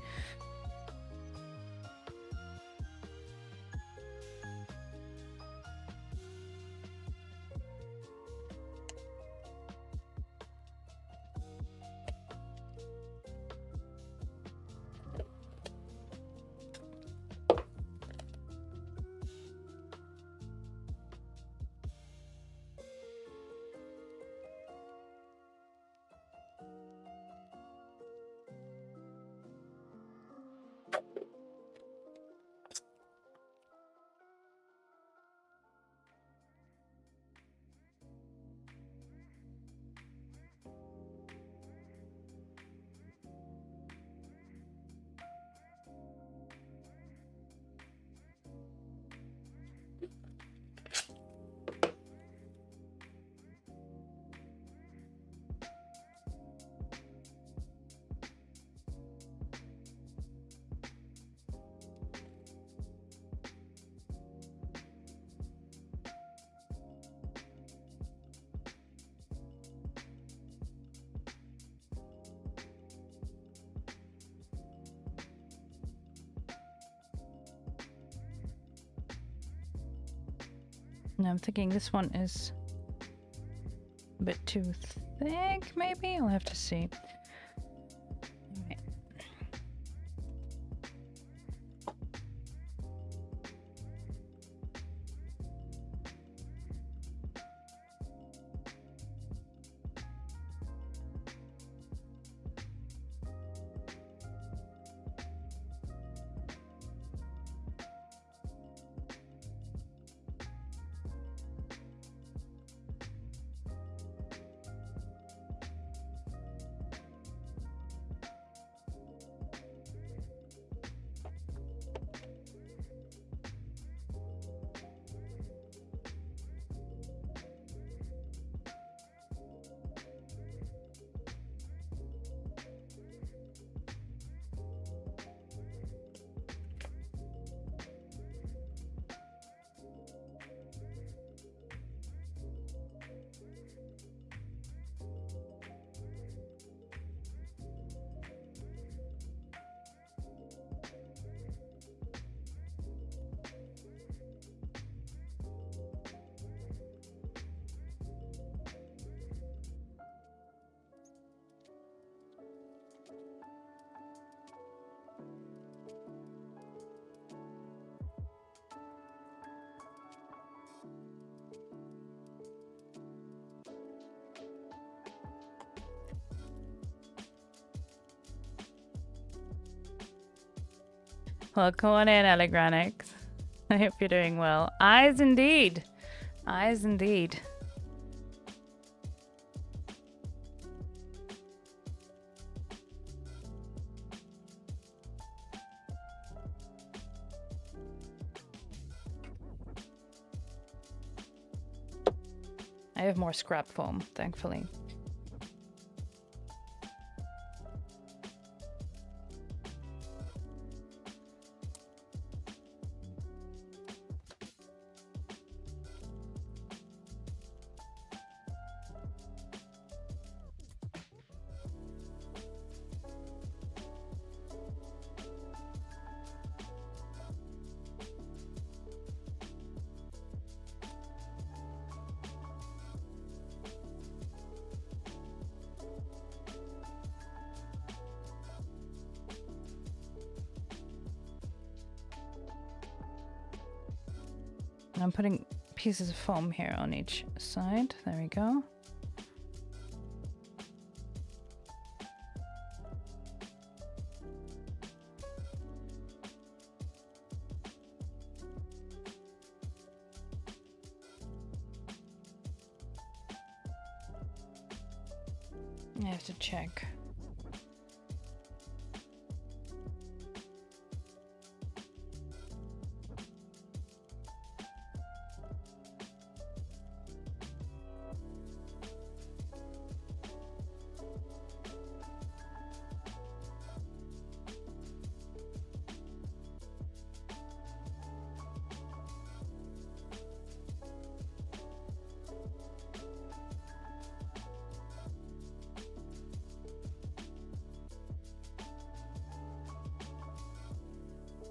And I'm thinking this one is a bit too thick, maybe? I'll have to see. Right. Well, come on in, Elegranix. I hope you're doing well. Eyes indeed. Eyes indeed. I have more scrap foam, thankfully. I'm putting pieces of foam here on each side. There we go. I have to check.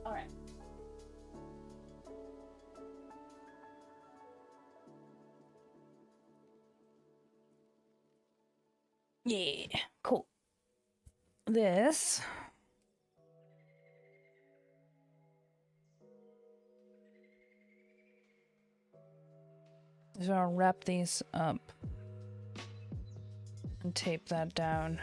All right. Yeah, cool. This is I'll wrap these up and tape that down.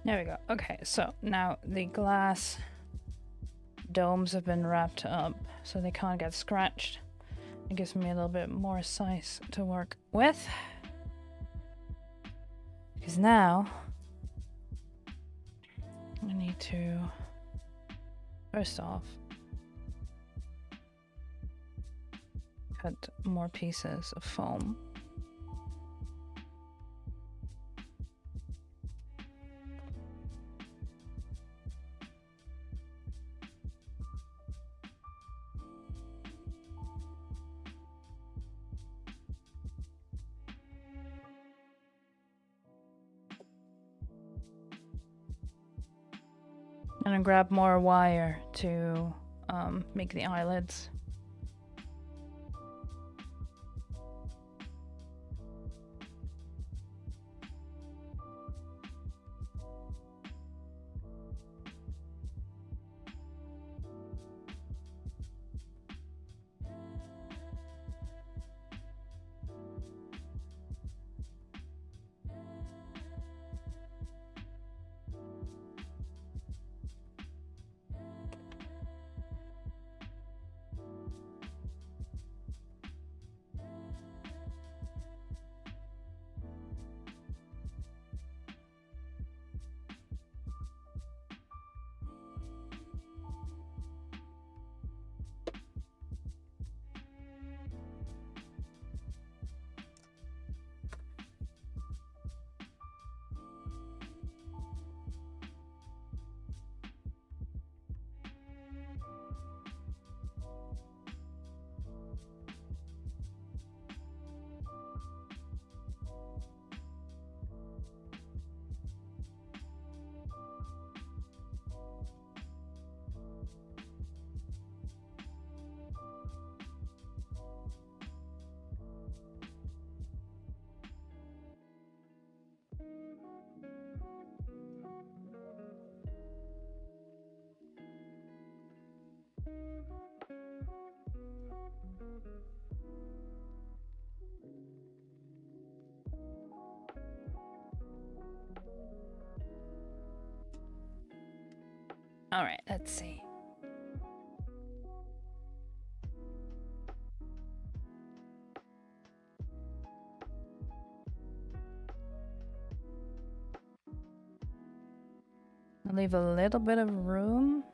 There we go. Okay, so now the glass domes have been wrapped up so they can't get scratched. It gives me a little bit more size to work with. Because now I need to, first off, cut more pieces of foam. And then grab more wire to make the eyelids. All right, let's see. I'll leave a little bit of room.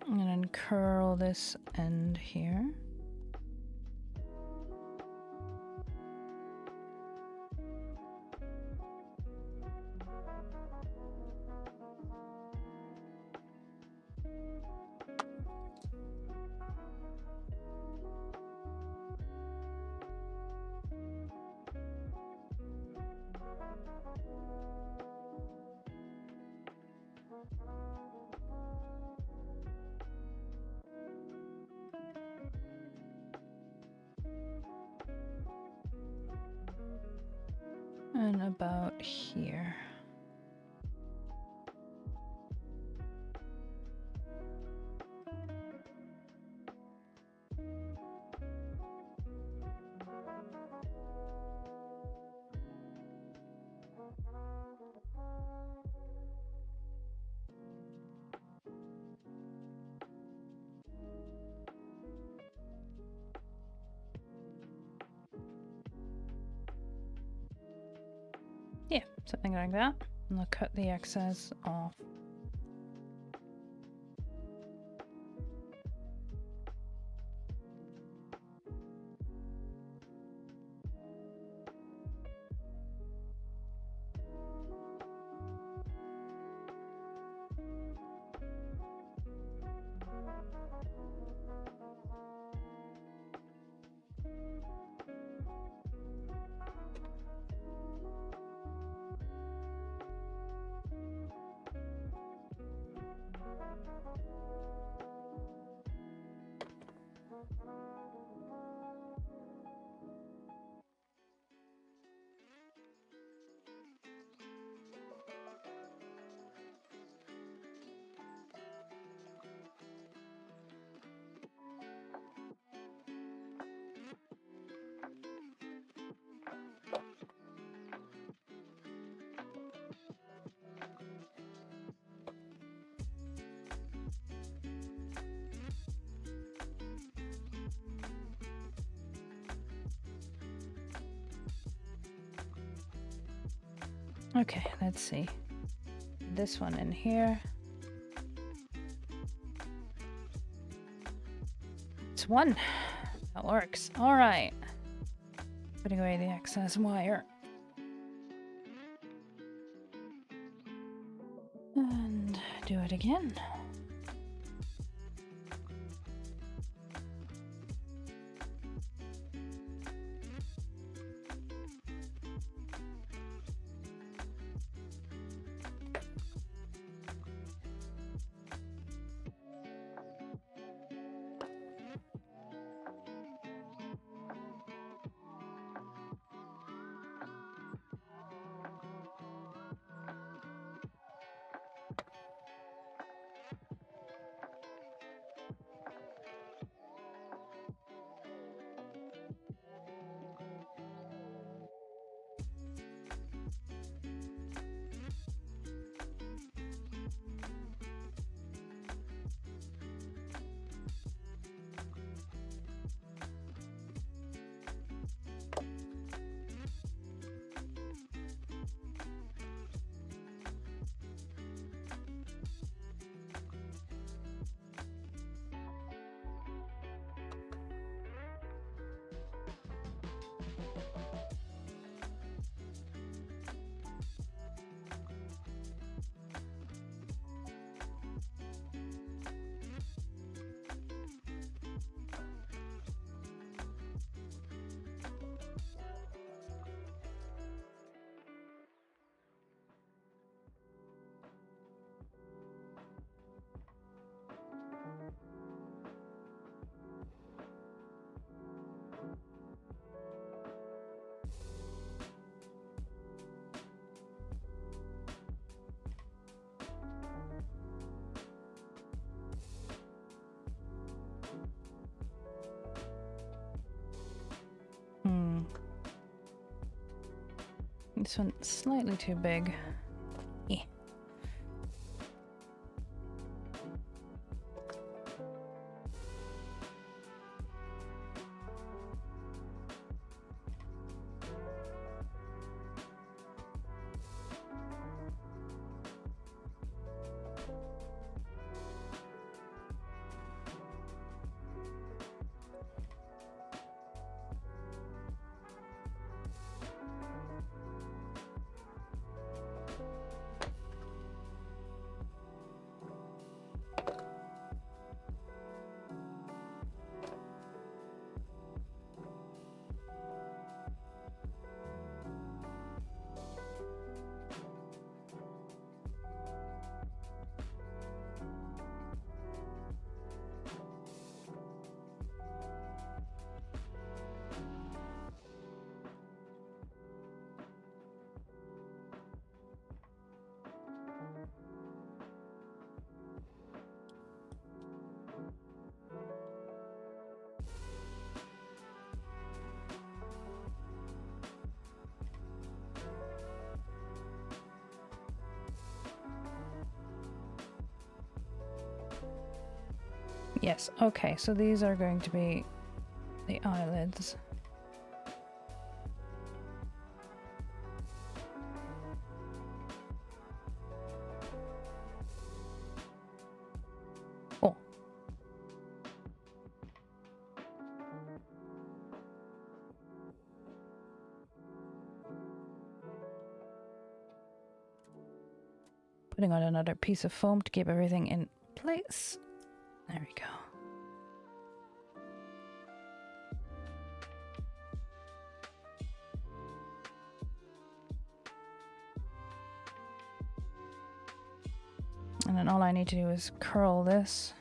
And then curl this end here. And about here. Yeah, something like that. And I'll cut the excess off. Okay, let's see. This one in here. It's one. That works. All right. Putting away the excess wire. And do it again. This one's slightly too big. Eh. Yes, okay, so these are going to be the eyelids. Oh. Putting on another piece of foam to keep everything in place. There we go. And then all I need to do is curl this.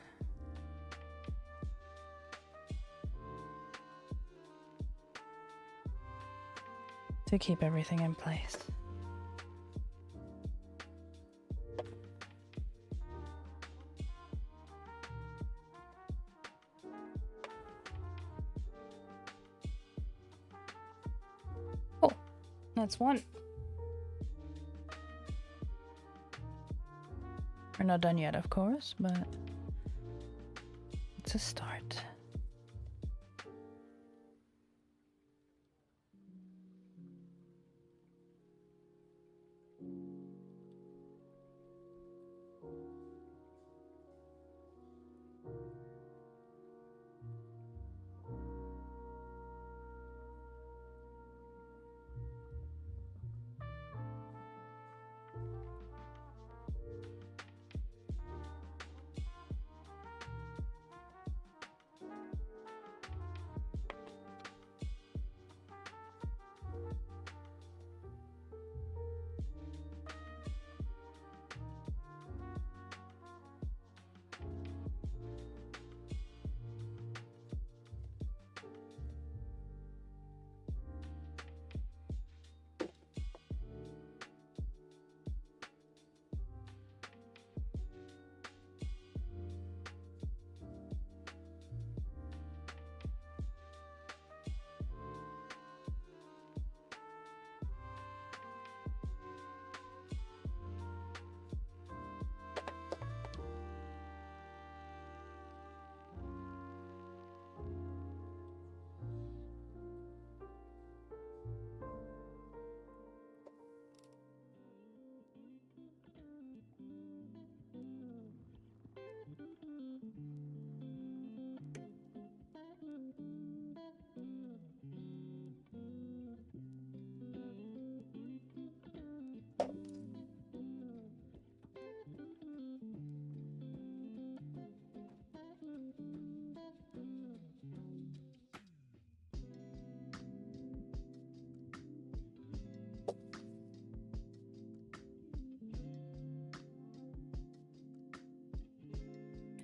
To keep everything in place. Oh, that's one. We're not done yet, of course, but it's a start.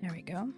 There we go.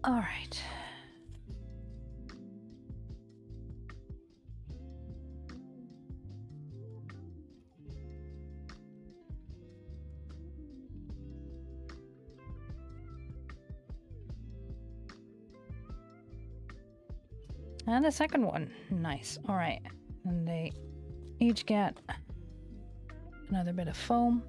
All right. And a second one. Nice. All right. And they each get another bit of foam.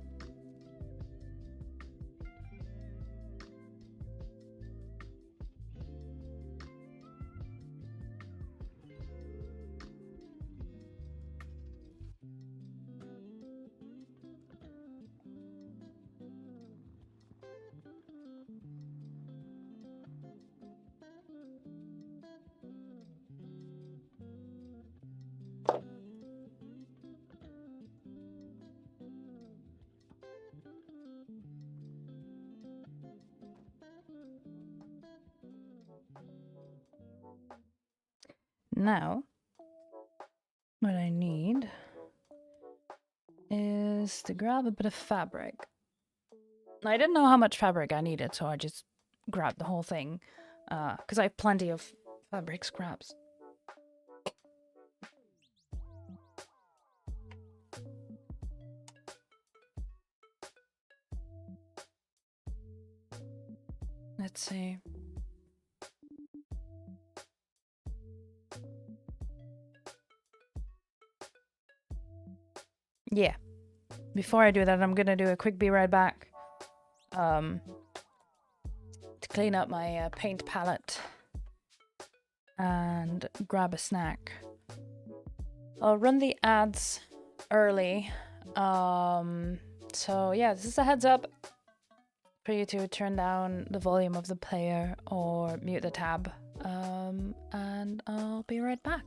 Now, what I need is to grab a bit of fabric. I didn't know how much fabric I needed, so I just grabbed the whole thing, because I have plenty of fabric scraps. Let's see. Yeah. Before I do that, I'm gonna do a quick be right back. To clean up my paint palette and grab a snack. I'll run the ads early. So yeah, this is a heads up for you to turn down the volume of the player or mute the tab. And I'll be right back.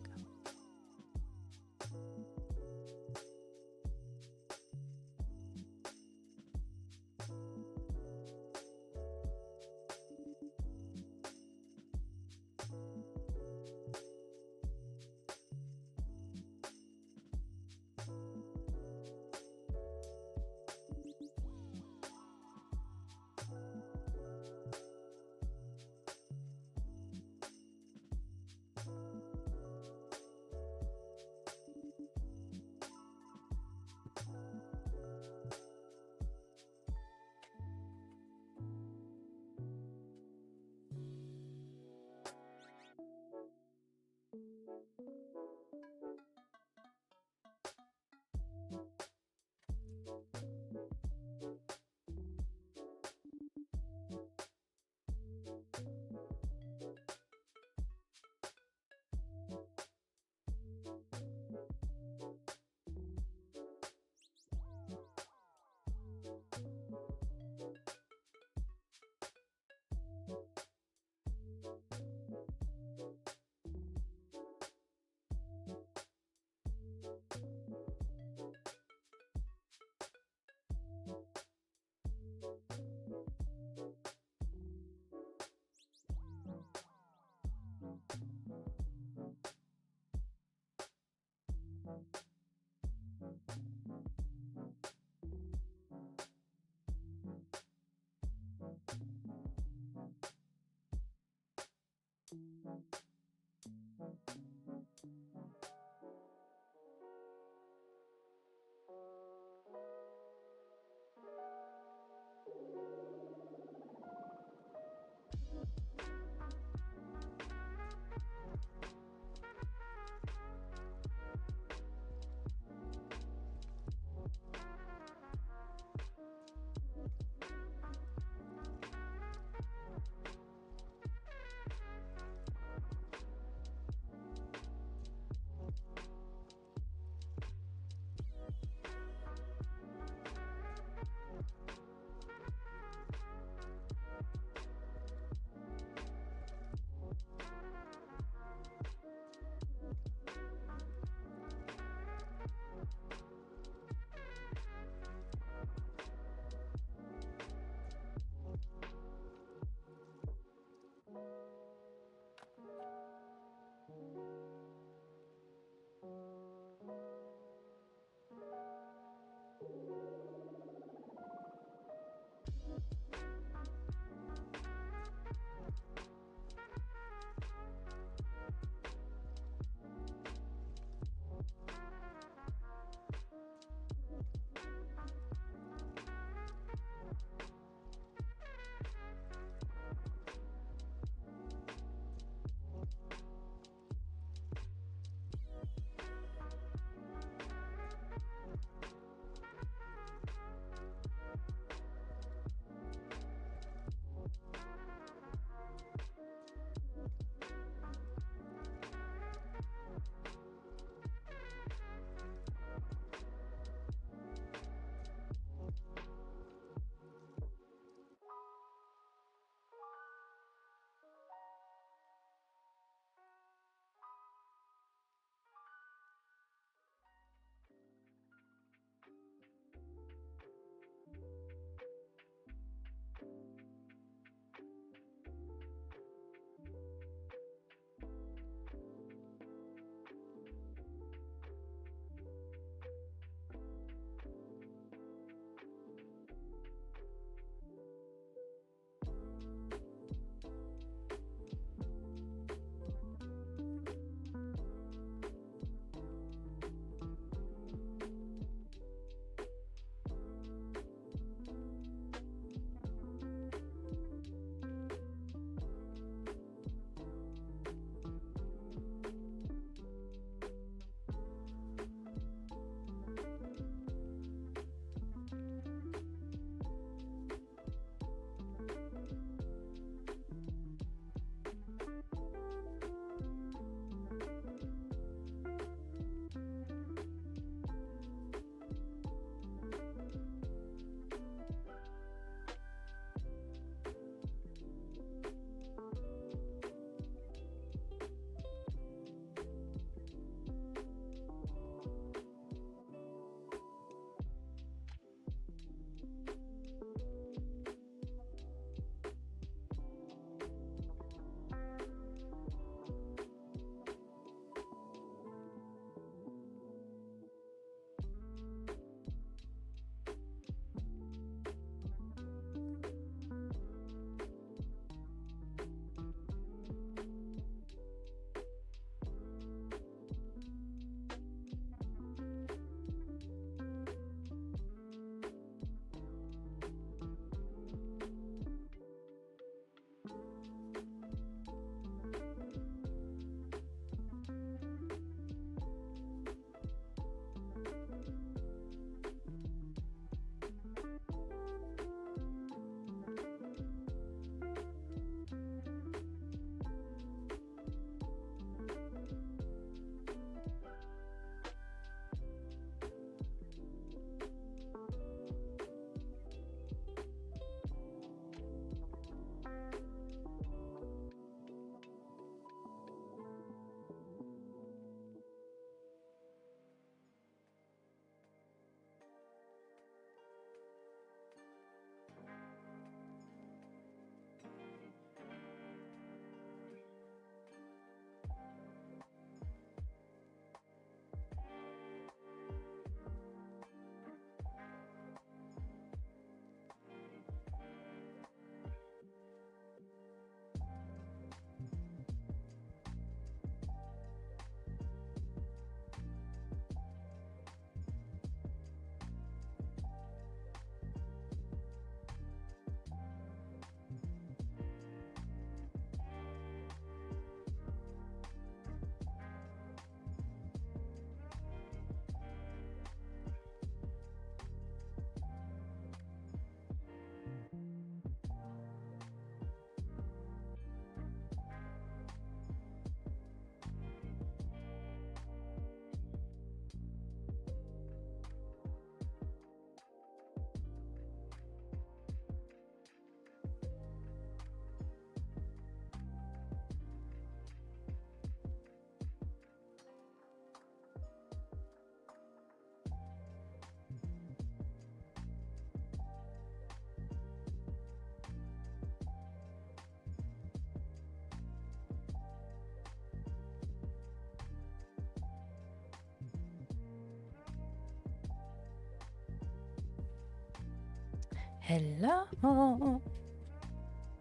Hello.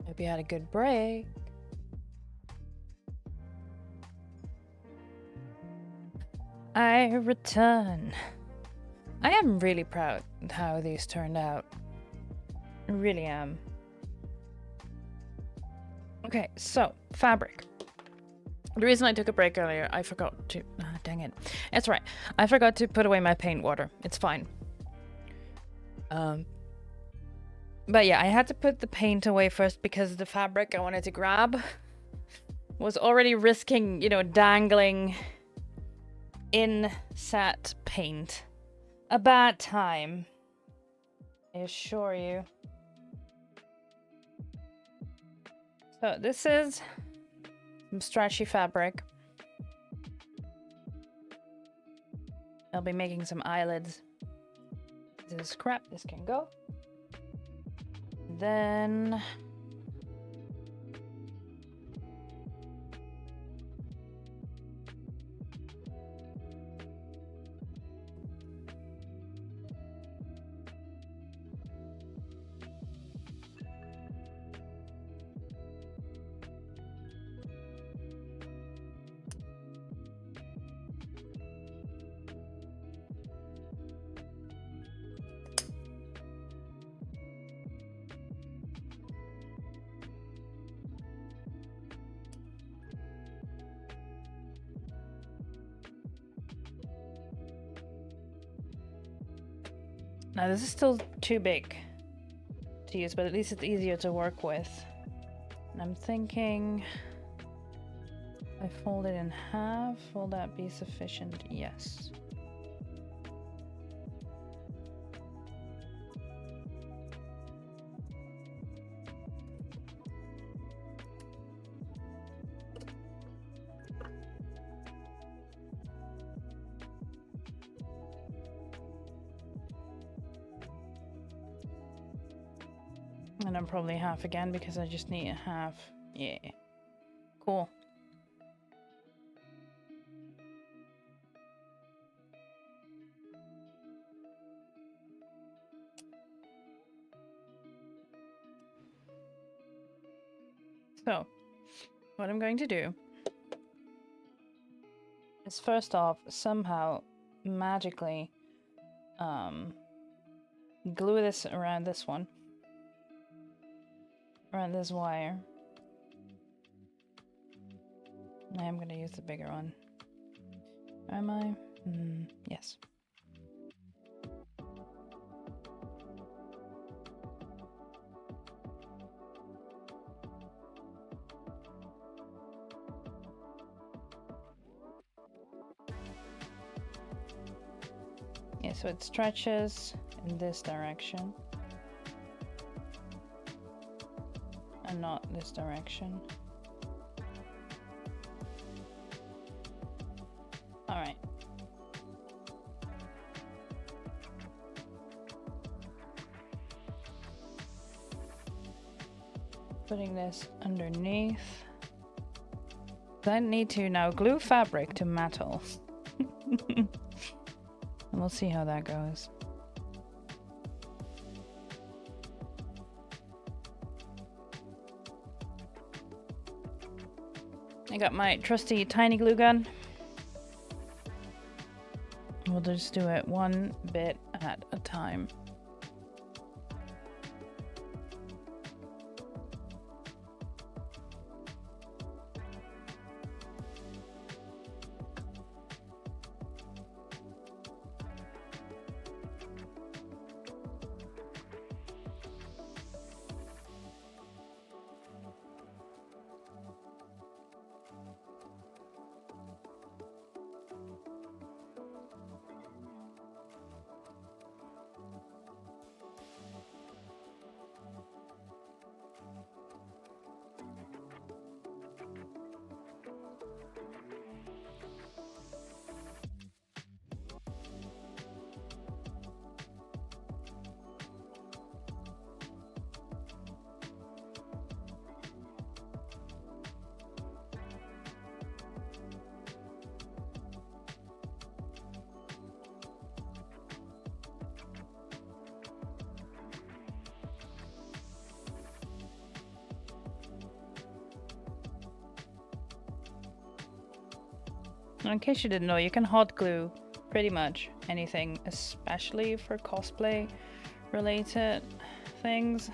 Hope you had a good break. I return. I am really proud of how these turned out. I really am. Okay, so fabric. The reason I took a break earlier, I forgot to... dang it. It's right. I forgot to put away my paint water. It's fine. But yeah, I had to put the paint away first because the fabric I wanted to grab was already risking, you know, dangling in sat paint. A bad time, I assure you. So this is some stretchy fabric. I'll be making some eyelids. This is crap. This can go. Then now this is still too big to use, but at least it's easier to work with. And I'm thinking I fold it in half. Will that be sufficient? Yes. And I'm probably half again because I just need a half. Yeah. Cool. So, what I'm going to do is first off, somehow, magically, glue this around this one. Around this wire. I am going to use the bigger one. Am I? Yes. Yeah, so it stretches in this direction. And not this direction. Alright. Putting this underneath. I need to now glue fabric to metal. And we'll see how that goes. I got my trusty tiny glue gun. We'll just do it one bit at a time. In case you didn't know, you can hot glue pretty much anything, especially for cosplay related things.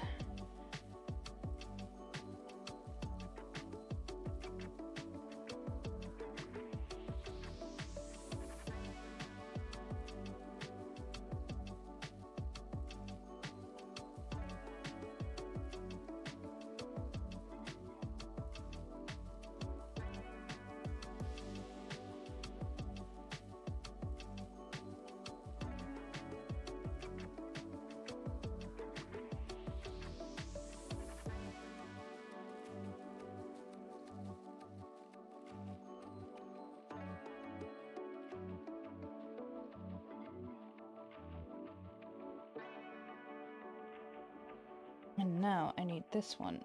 And now I need this one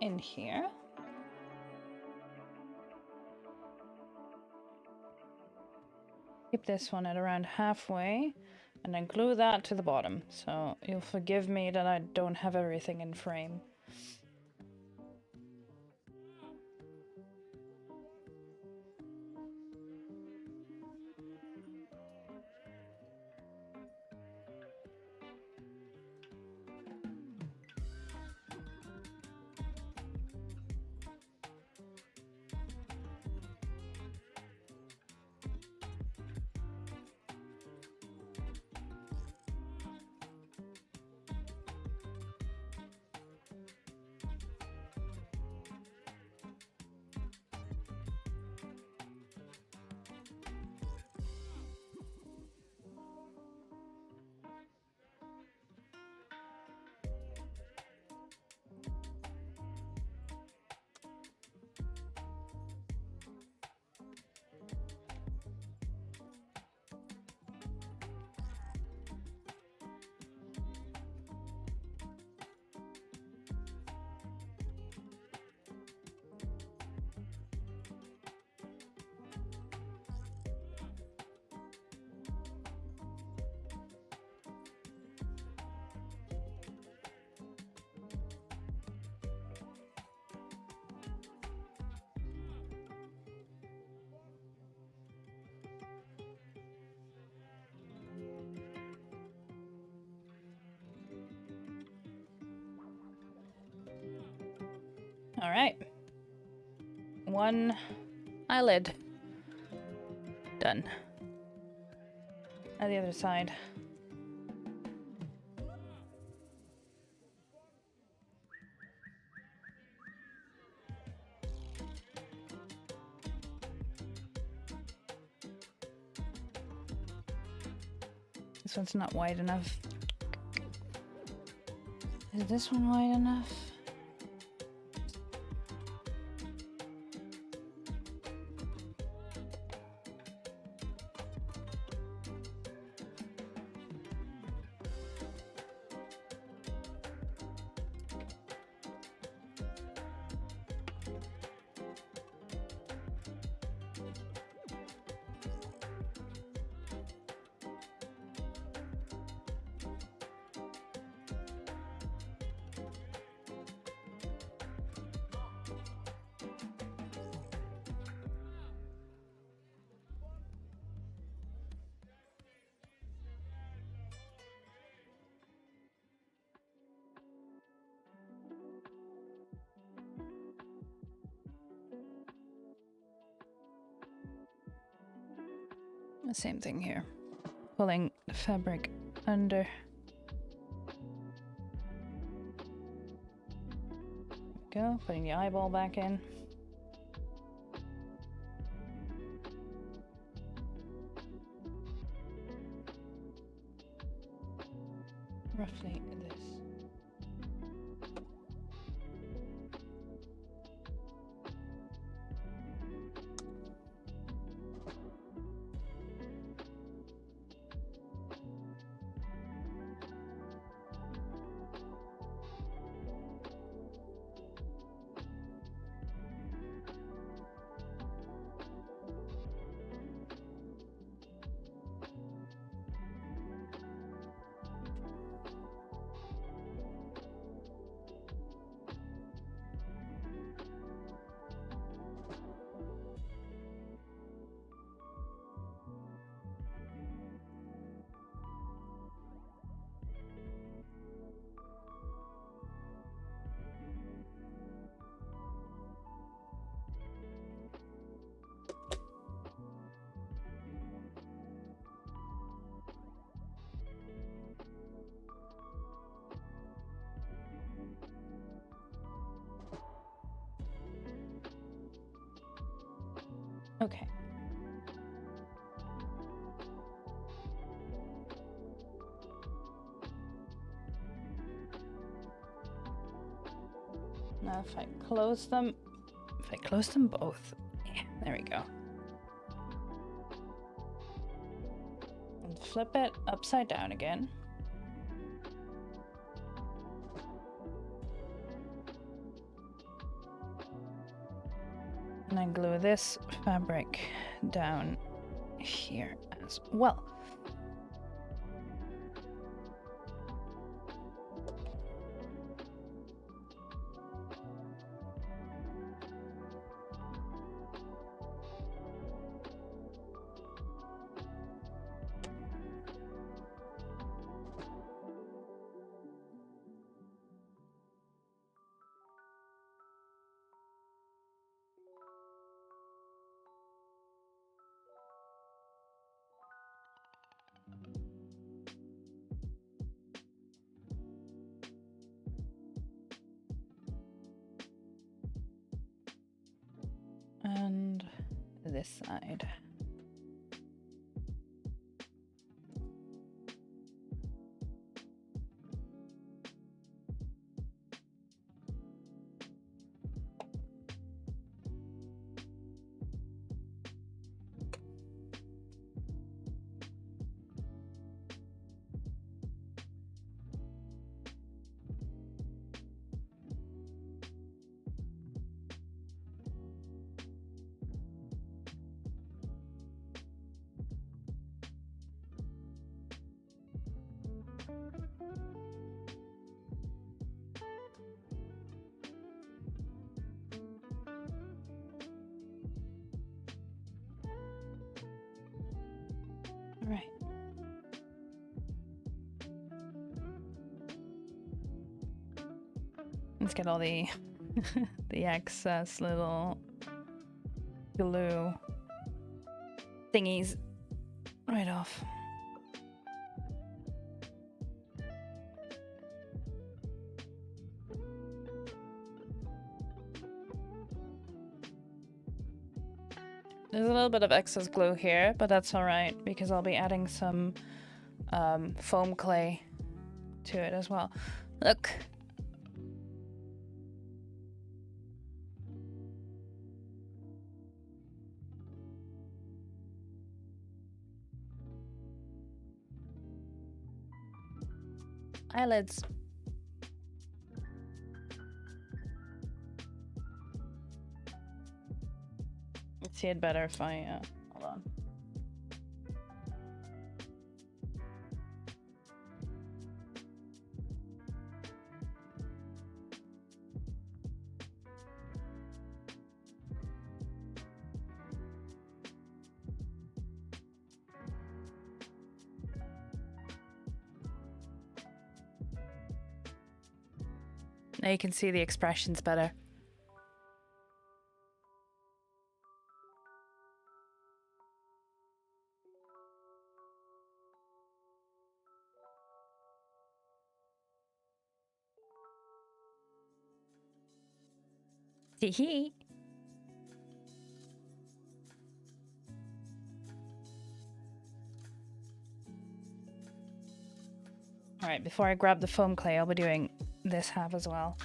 in here. Keep this one at around halfway and then glue that to the bottom. So you'll forgive me that I don't have everything in frame. All right. One eyelid. Done. Now the other side. This one's not wide enough. Is this one wide enough? The same thing here. Pulling the fabric under. Go, putting the eyeball back in. Roughly this. Okay. Now if I close them both. Yeah, there we go. And flip it upside down again. And I glue this fabric down here as well. And this side. Right. Let's get all the the excess little glue thingies right off. There's a little bit of excess glue here, but that's alright because I'll be adding some foam clay to it as well. Look. Eyelids. Let's see it better if I, hold on. Now you can see the expressions better. Hee. Alright, before I grab the foam clay, I'll be doing this half as well.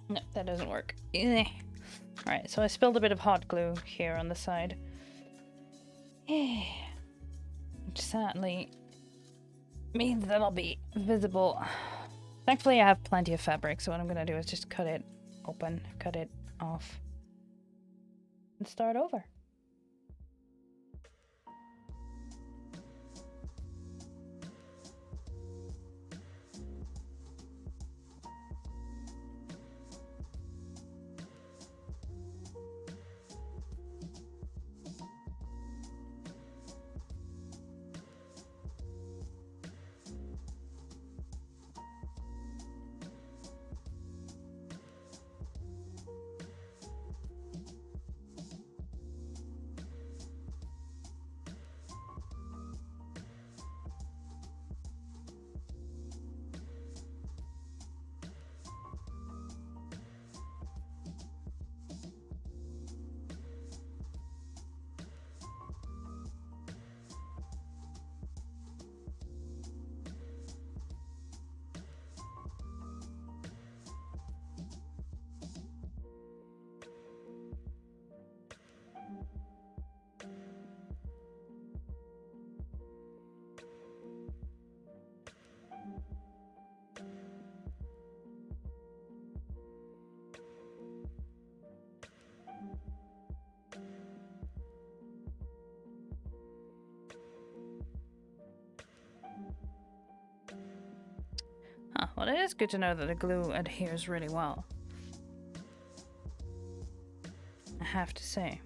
No, that doesn't work. Alright, so I spilled a bit of hot glue here on the side. Which sadly means that I'll be visible. Thankfully, I have plenty of fabric, so what I'm gonna do is just cut it open, cut it off, and start over. Well, it is good to know that the glue adheres really well, I have to say.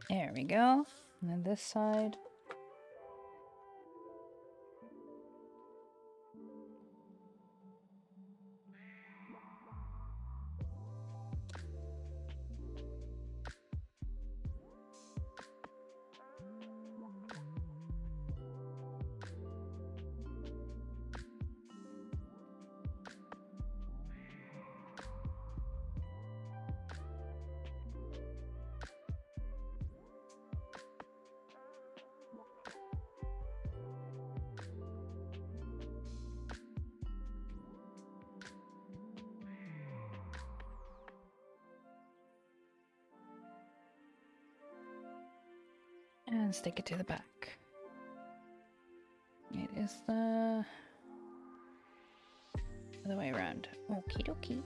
There we go. And then this side. And stick it to the back. It is the other way around. Okie dokie.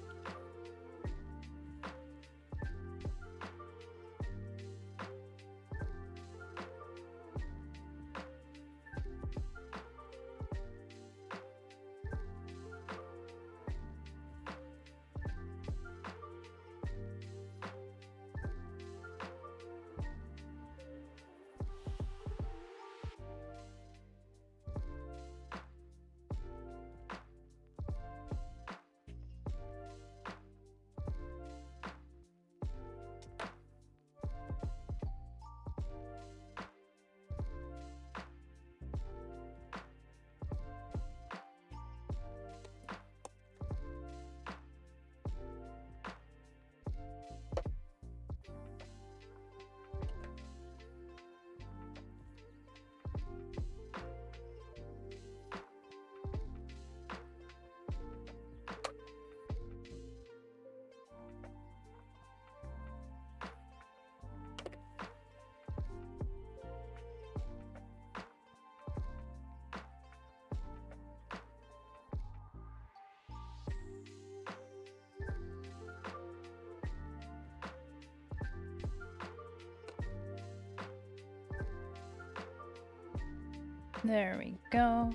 There we go.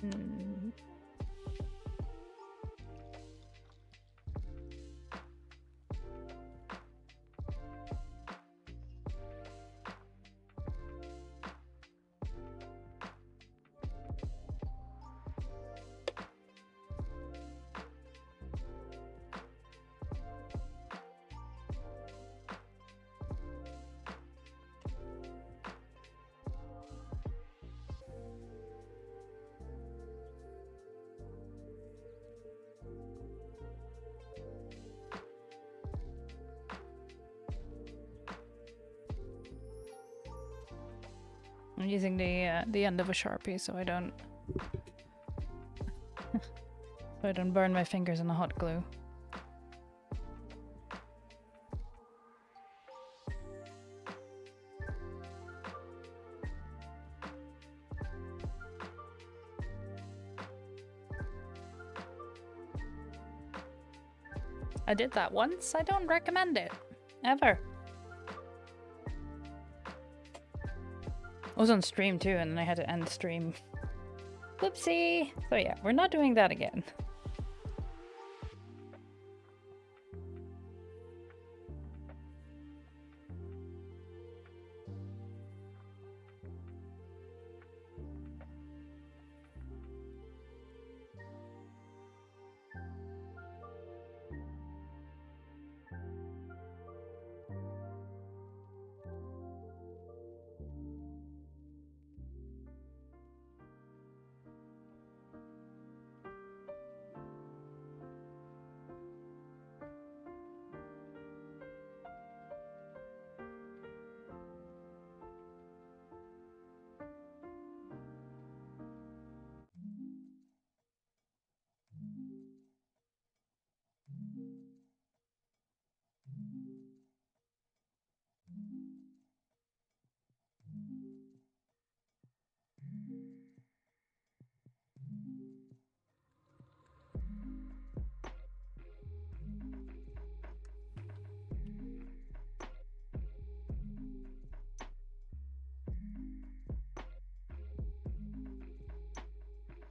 Hmm. I'm using the end of a Sharpie so I don't burn my fingers in the hot glue. I did that once. I don't recommend it. Ever. I was on stream too, and then I had to end stream. Whoopsie! So yeah, we're not doing that again.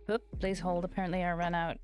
Oop, please hold. Apparently I ran out.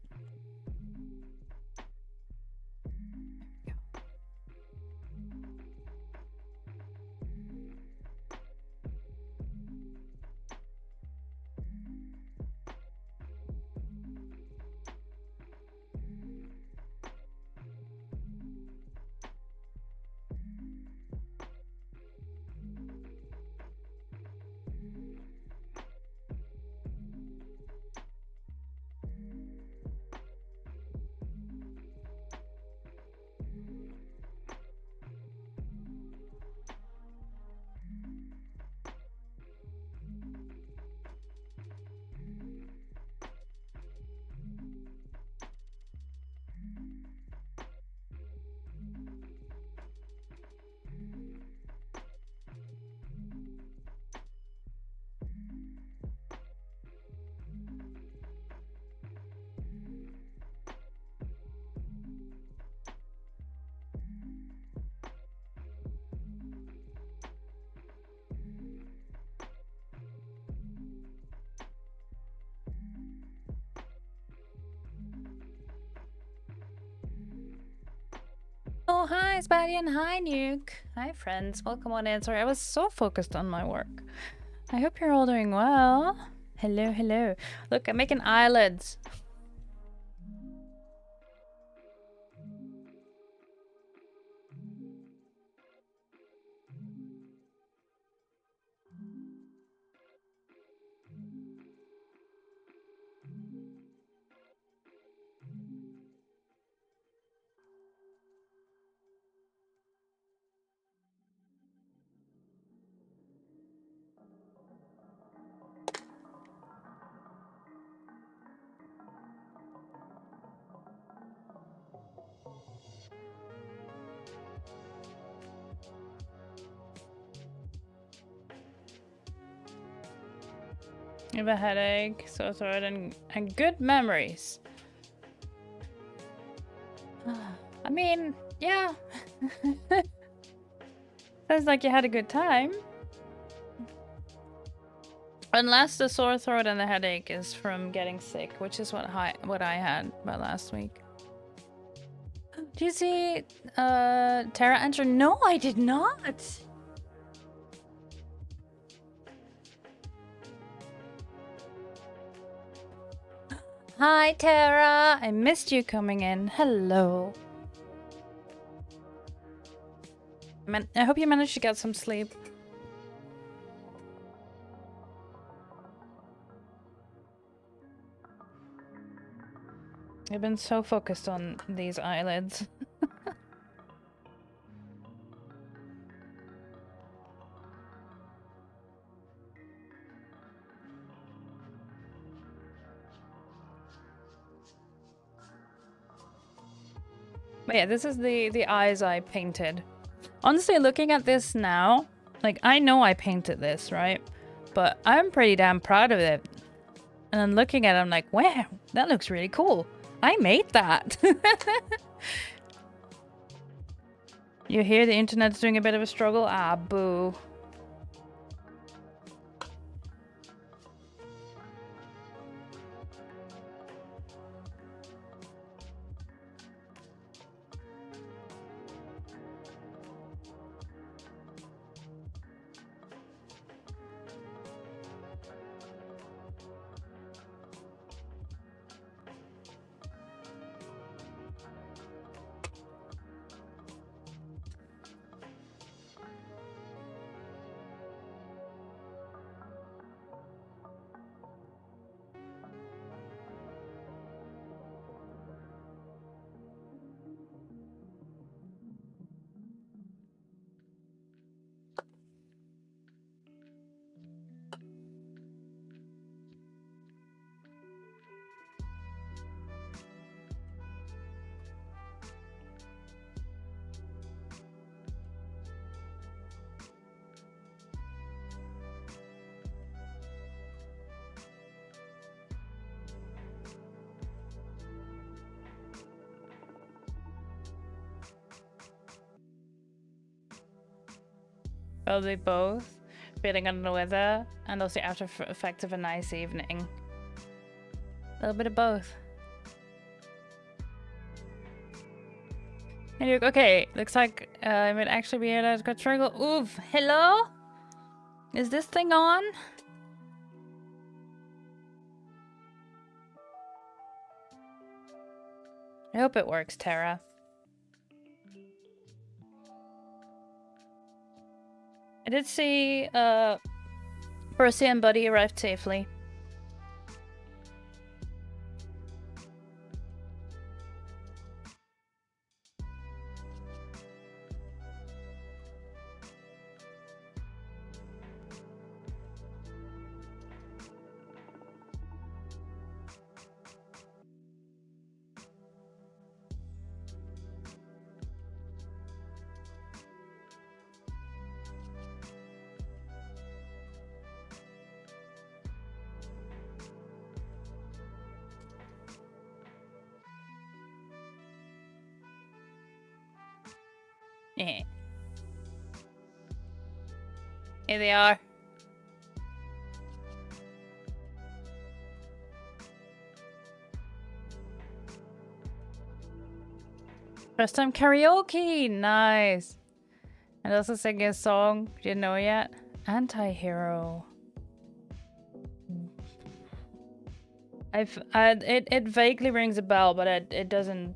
Oh, hi, Spadian. Hi, Nuke. Hi, friends. Welcome on in. Sorry, I was so focused on my work. I hope you're all doing well. Hello, hello. Look, I'm making eyelids. You have a headache, sore throat, and good memories. I mean, yeah. Sounds like you had a good time. Unless the sore throat and the headache is from getting sick, which is what I had by last week. Do you see Tara enter? No, I did not. Hi, Tara. I missed you coming in. Hello. I hope you managed to get some sleep. I've been so focused on these eyelids. But yeah, this is the eyes I painted. Honestly, looking at this now, like, I know I painted this, right? But I'm pretty damn proud of it. And I'm looking at it, I'm like, wow, that looks really cool. I made that. You hear the internet's doing a bit of a struggle? Ah, boo. Probably both. Feeling under the weather and also after effects of a nice evening. little bit of both. And you're, okay, looks like I might actually be able to triangle. Oof, hello? Is this thing on? I hope it works, Tara. I did see Percy and Buddy arrived safely. Yeah. Here they are. First time karaoke! Nice! And also singing a song you didn't know yet. Anti-hero. It vaguely rings a bell, but it doesn't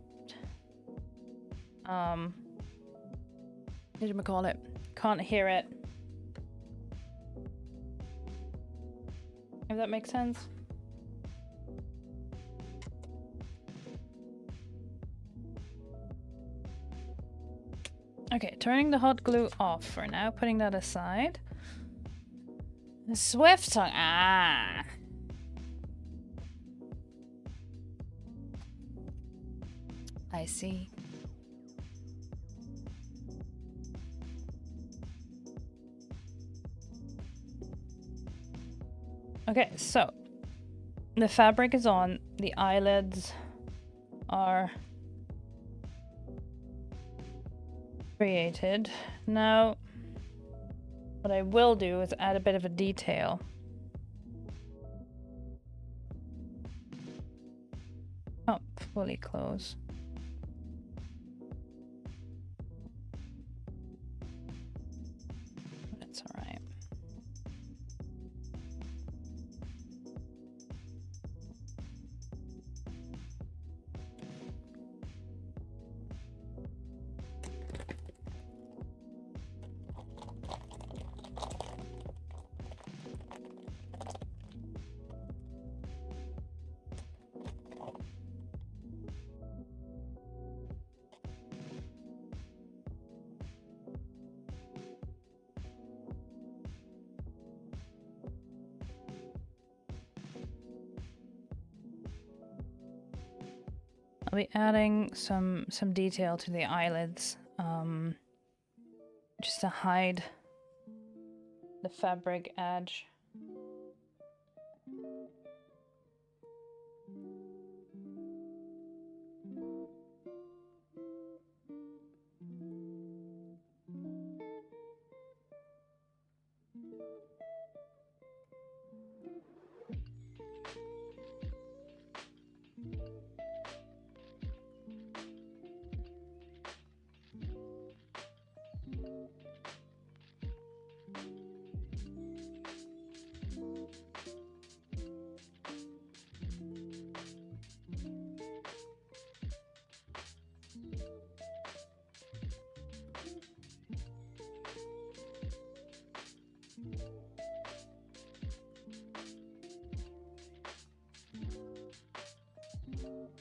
what did we call it? Can't hear it. If that makes sense. Okay, turning the hot glue off for now, putting that aside. The Swift song. Ah. I see. Okay, so the fabric is on, the eyelids are created. Now, what I will do is add a bit of a detail. Can't fully close. That's all right. I'll be adding some detail to the eyelids, just to hide the fabric edge.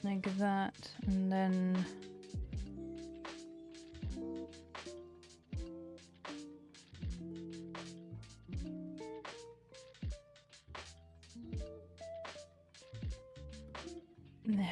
Like that, and then there.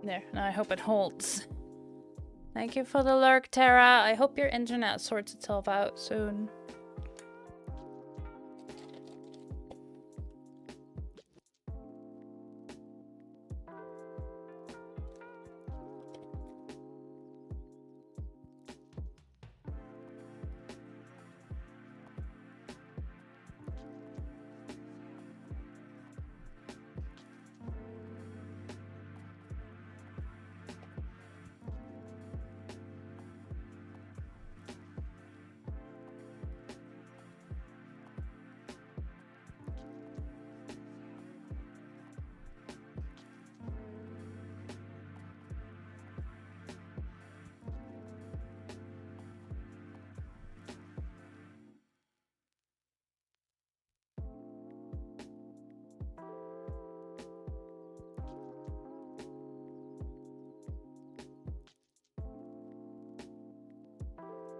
There, now I hope it holds. Thank you for the lurk, Tara. I hope your internet sorts itself out soon.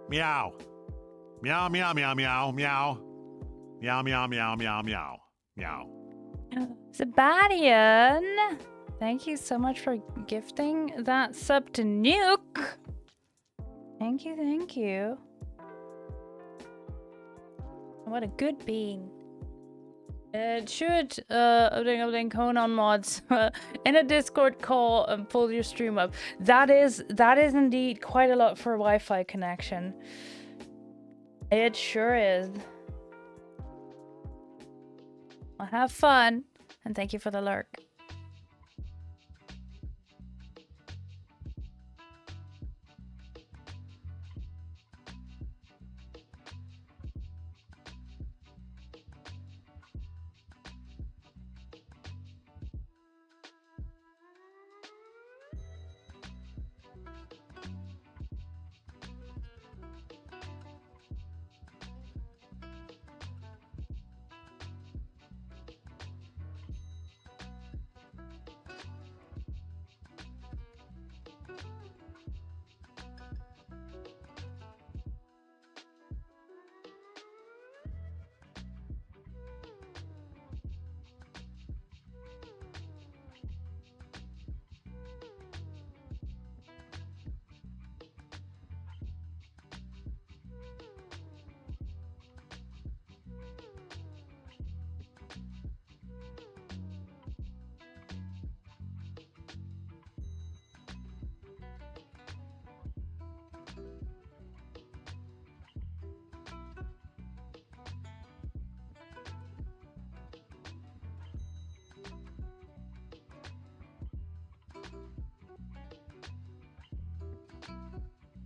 Meow. Meow, meow, meow, meow, meow. Meow, meow, meow, meow, meow. Meow. Sebastian, thank you so much for gifting that sub to Nuke. Thank you, thank you. What a good bean. Should updating Conan mods in a Discord call and pull your stream up. That is indeed quite a lot for a Wi-Fi connection. It sure is. Well, have fun, and thank you for the lurk.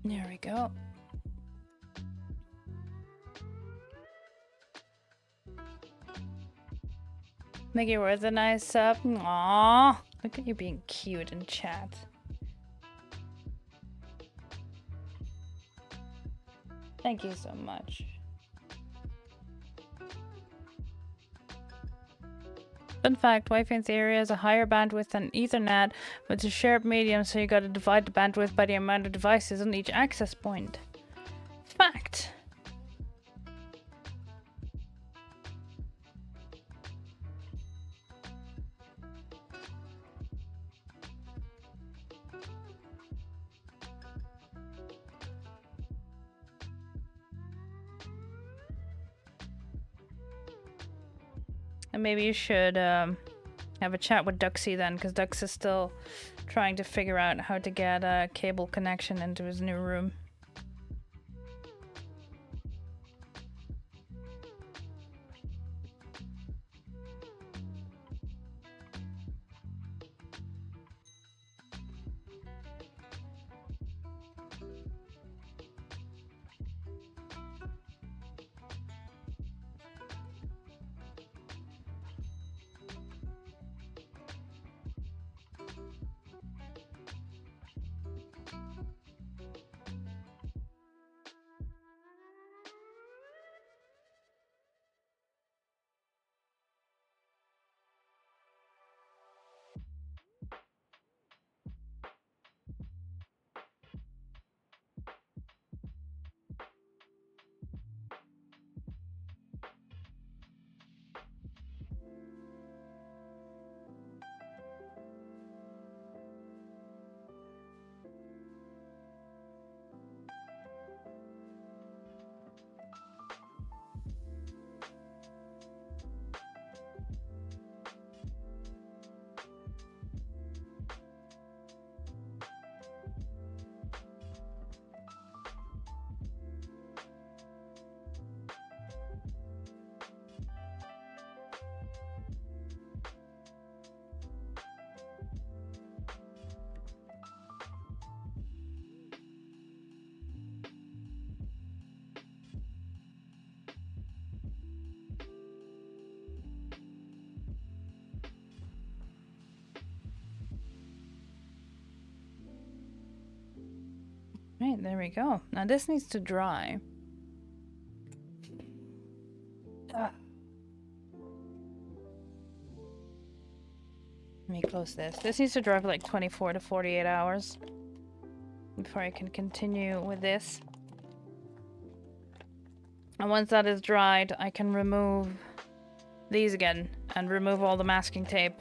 There we go. Mickey, where's a nice sub? Aww. Look at you being cute in chat. Thank you so much. Fun fact, Wi-Fi in the area has a higher bandwidth than Ethernet, but it's a shared medium, so you gotta divide the bandwidth by the amount of devices on each access point. Fact! And maybe you should have a chat with Duxie then, because Dux is still trying to figure out how to get a cable connection into his new room. Right, there we go. Now this needs to dry. Let me close this. This needs to dry for like 24 to 48 hours before I can continue with this. And once that is dried, I can remove these again and remove all the masking tape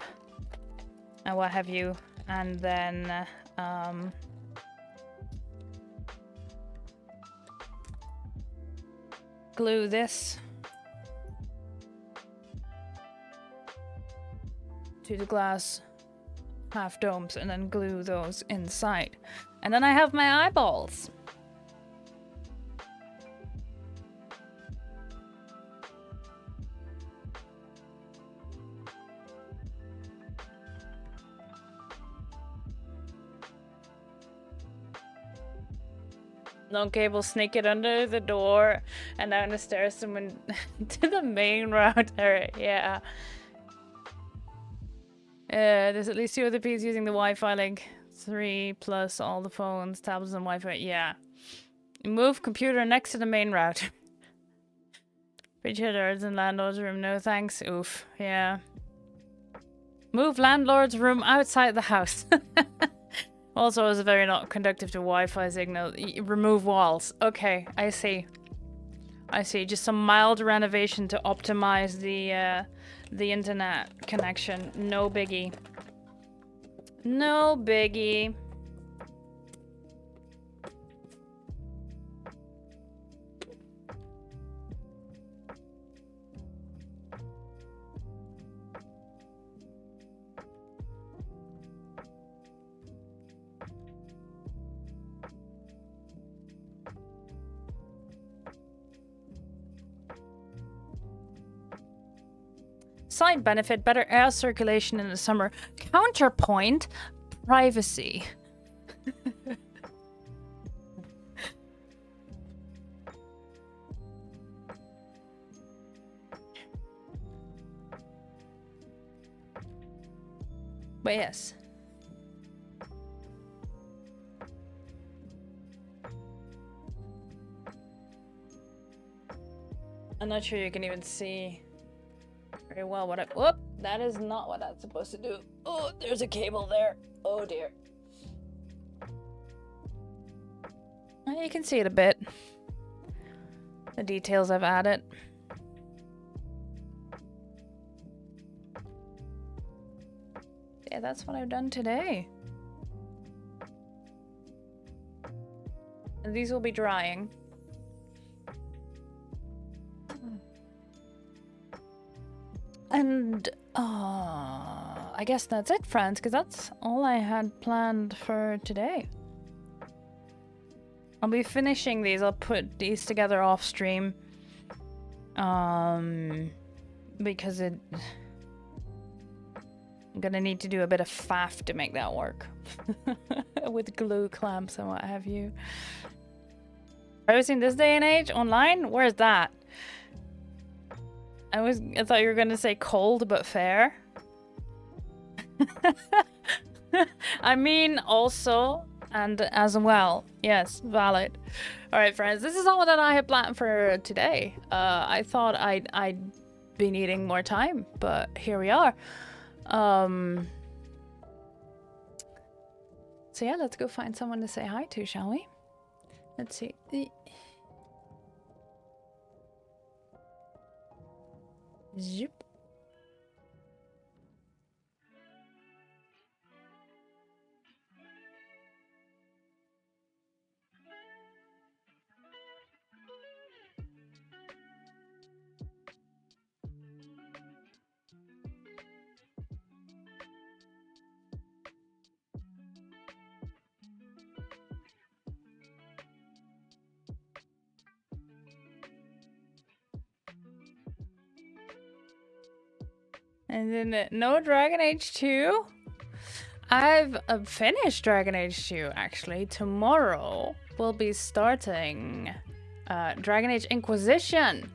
and what have you, and then glue this to the glass half domes and then glue those inside. And then I have my eyeballs. No cable, sneak it under the door and down the stairs and went to the main router. Yeah. There's at least 2 other people using the Wi-Fi link. 3 plus all the phones, tablets, and Wi-Fi. Yeah. Move computer next to the main router. Bridge headers in landlord's room. No thanks. Oof. Yeah. Move landlord's room outside the house. Also, it's very not conductive to Wi-Fi signal. Remove walls. Okay, I see. I see. Just some mild renovation to optimize the internet connection. No biggie. No biggie. Side benefit, better air circulation in the summer. Counterpoint, privacy. But yes. I'm not sure you can even see very well what I... Whoop! That is not what that's supposed to do. Oh, there's a cable there. Oh dear. You can see it a bit. The details I've added. Yeah, that's what I've done today. And these will be drying. And I guess that's it, friends, because that's all I had planned for today. I'll be finishing these. I'll put these together off stream. Because I'm gonna need to do a bit of faff to make that work. With glue clamps and what have you. Privacy in this day and age? Online? Where's that? I thought you were gonna say cold but fair. I mean also and as well. Yes, valid. Alright friends, this is all that I had planned for today. I thought I'd be needing more time, but here we are. So yeah, let's go find someone to say hi to, shall we? Let's see. Zoop. And then no Dragon Age 2? I've finished Dragon Age 2 actually. Tomorrow we'll be starting Dragon Age Inquisition.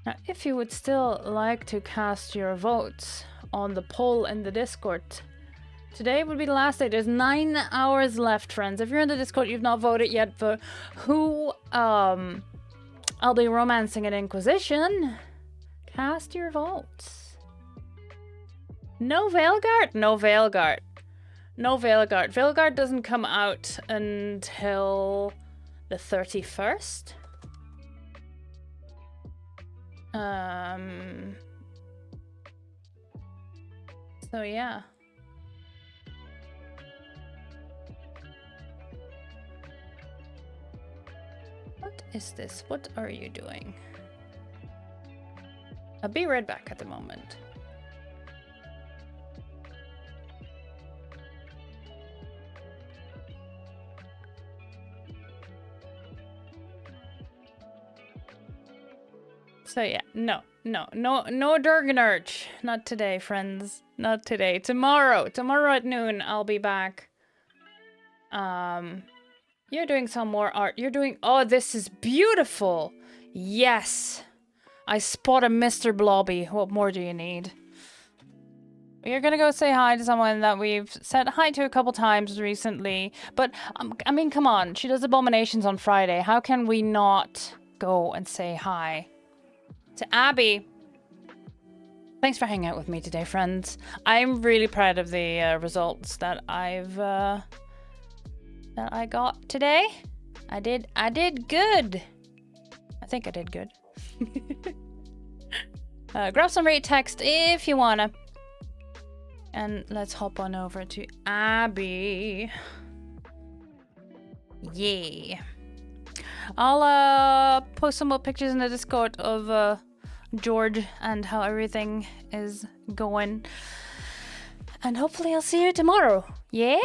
Now, if you would still like to cast your votes on the poll in the Discord Today would be the last day. There's 9 hours left, friends. If you're in the Discord, you've not voted yet for who I'll be romancing at Inquisition. Cast your votes. No Veilguard? No Veilguard. No Veilguard. Veilguard doesn't come out until the 31st. So yeah. What is this? What are you doing? I'll be right back at the moment. So yeah, no Durganurch. Not today, friends. Not today. Tomorrow at noon, I'll be back. You're doing some more art. You're doing... Oh, this is beautiful. Yes. I spot a Mr. Blobby. What more do you need? You're gonna go say hi to someone that we've said hi to a couple times recently. But, I mean, come on. She does Abominations on Friday. How can we not go and say hi to Abby? Thanks for hanging out with me today, friends. I'm really proud of the results that that I got today. I did good. I think I did good. Grab some rate text if you wanna. And let's hop on over to Abby. Yeah. I'll post some more pictures in the Discord of George and how everything is going. And hopefully I'll see you tomorrow. Yeah?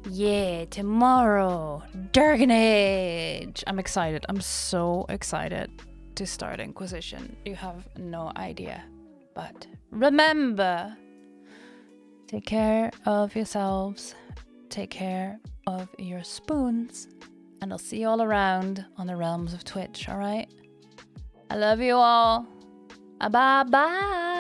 Yeah, tomorrow. Durganage. I'm excited. I'm so excited to start Inquisition. You have no idea. But remember, take care of yourselves. Take care of your spoons. And I'll see you all around on the realms of Twitch, alright? I love you all. Bye-bye.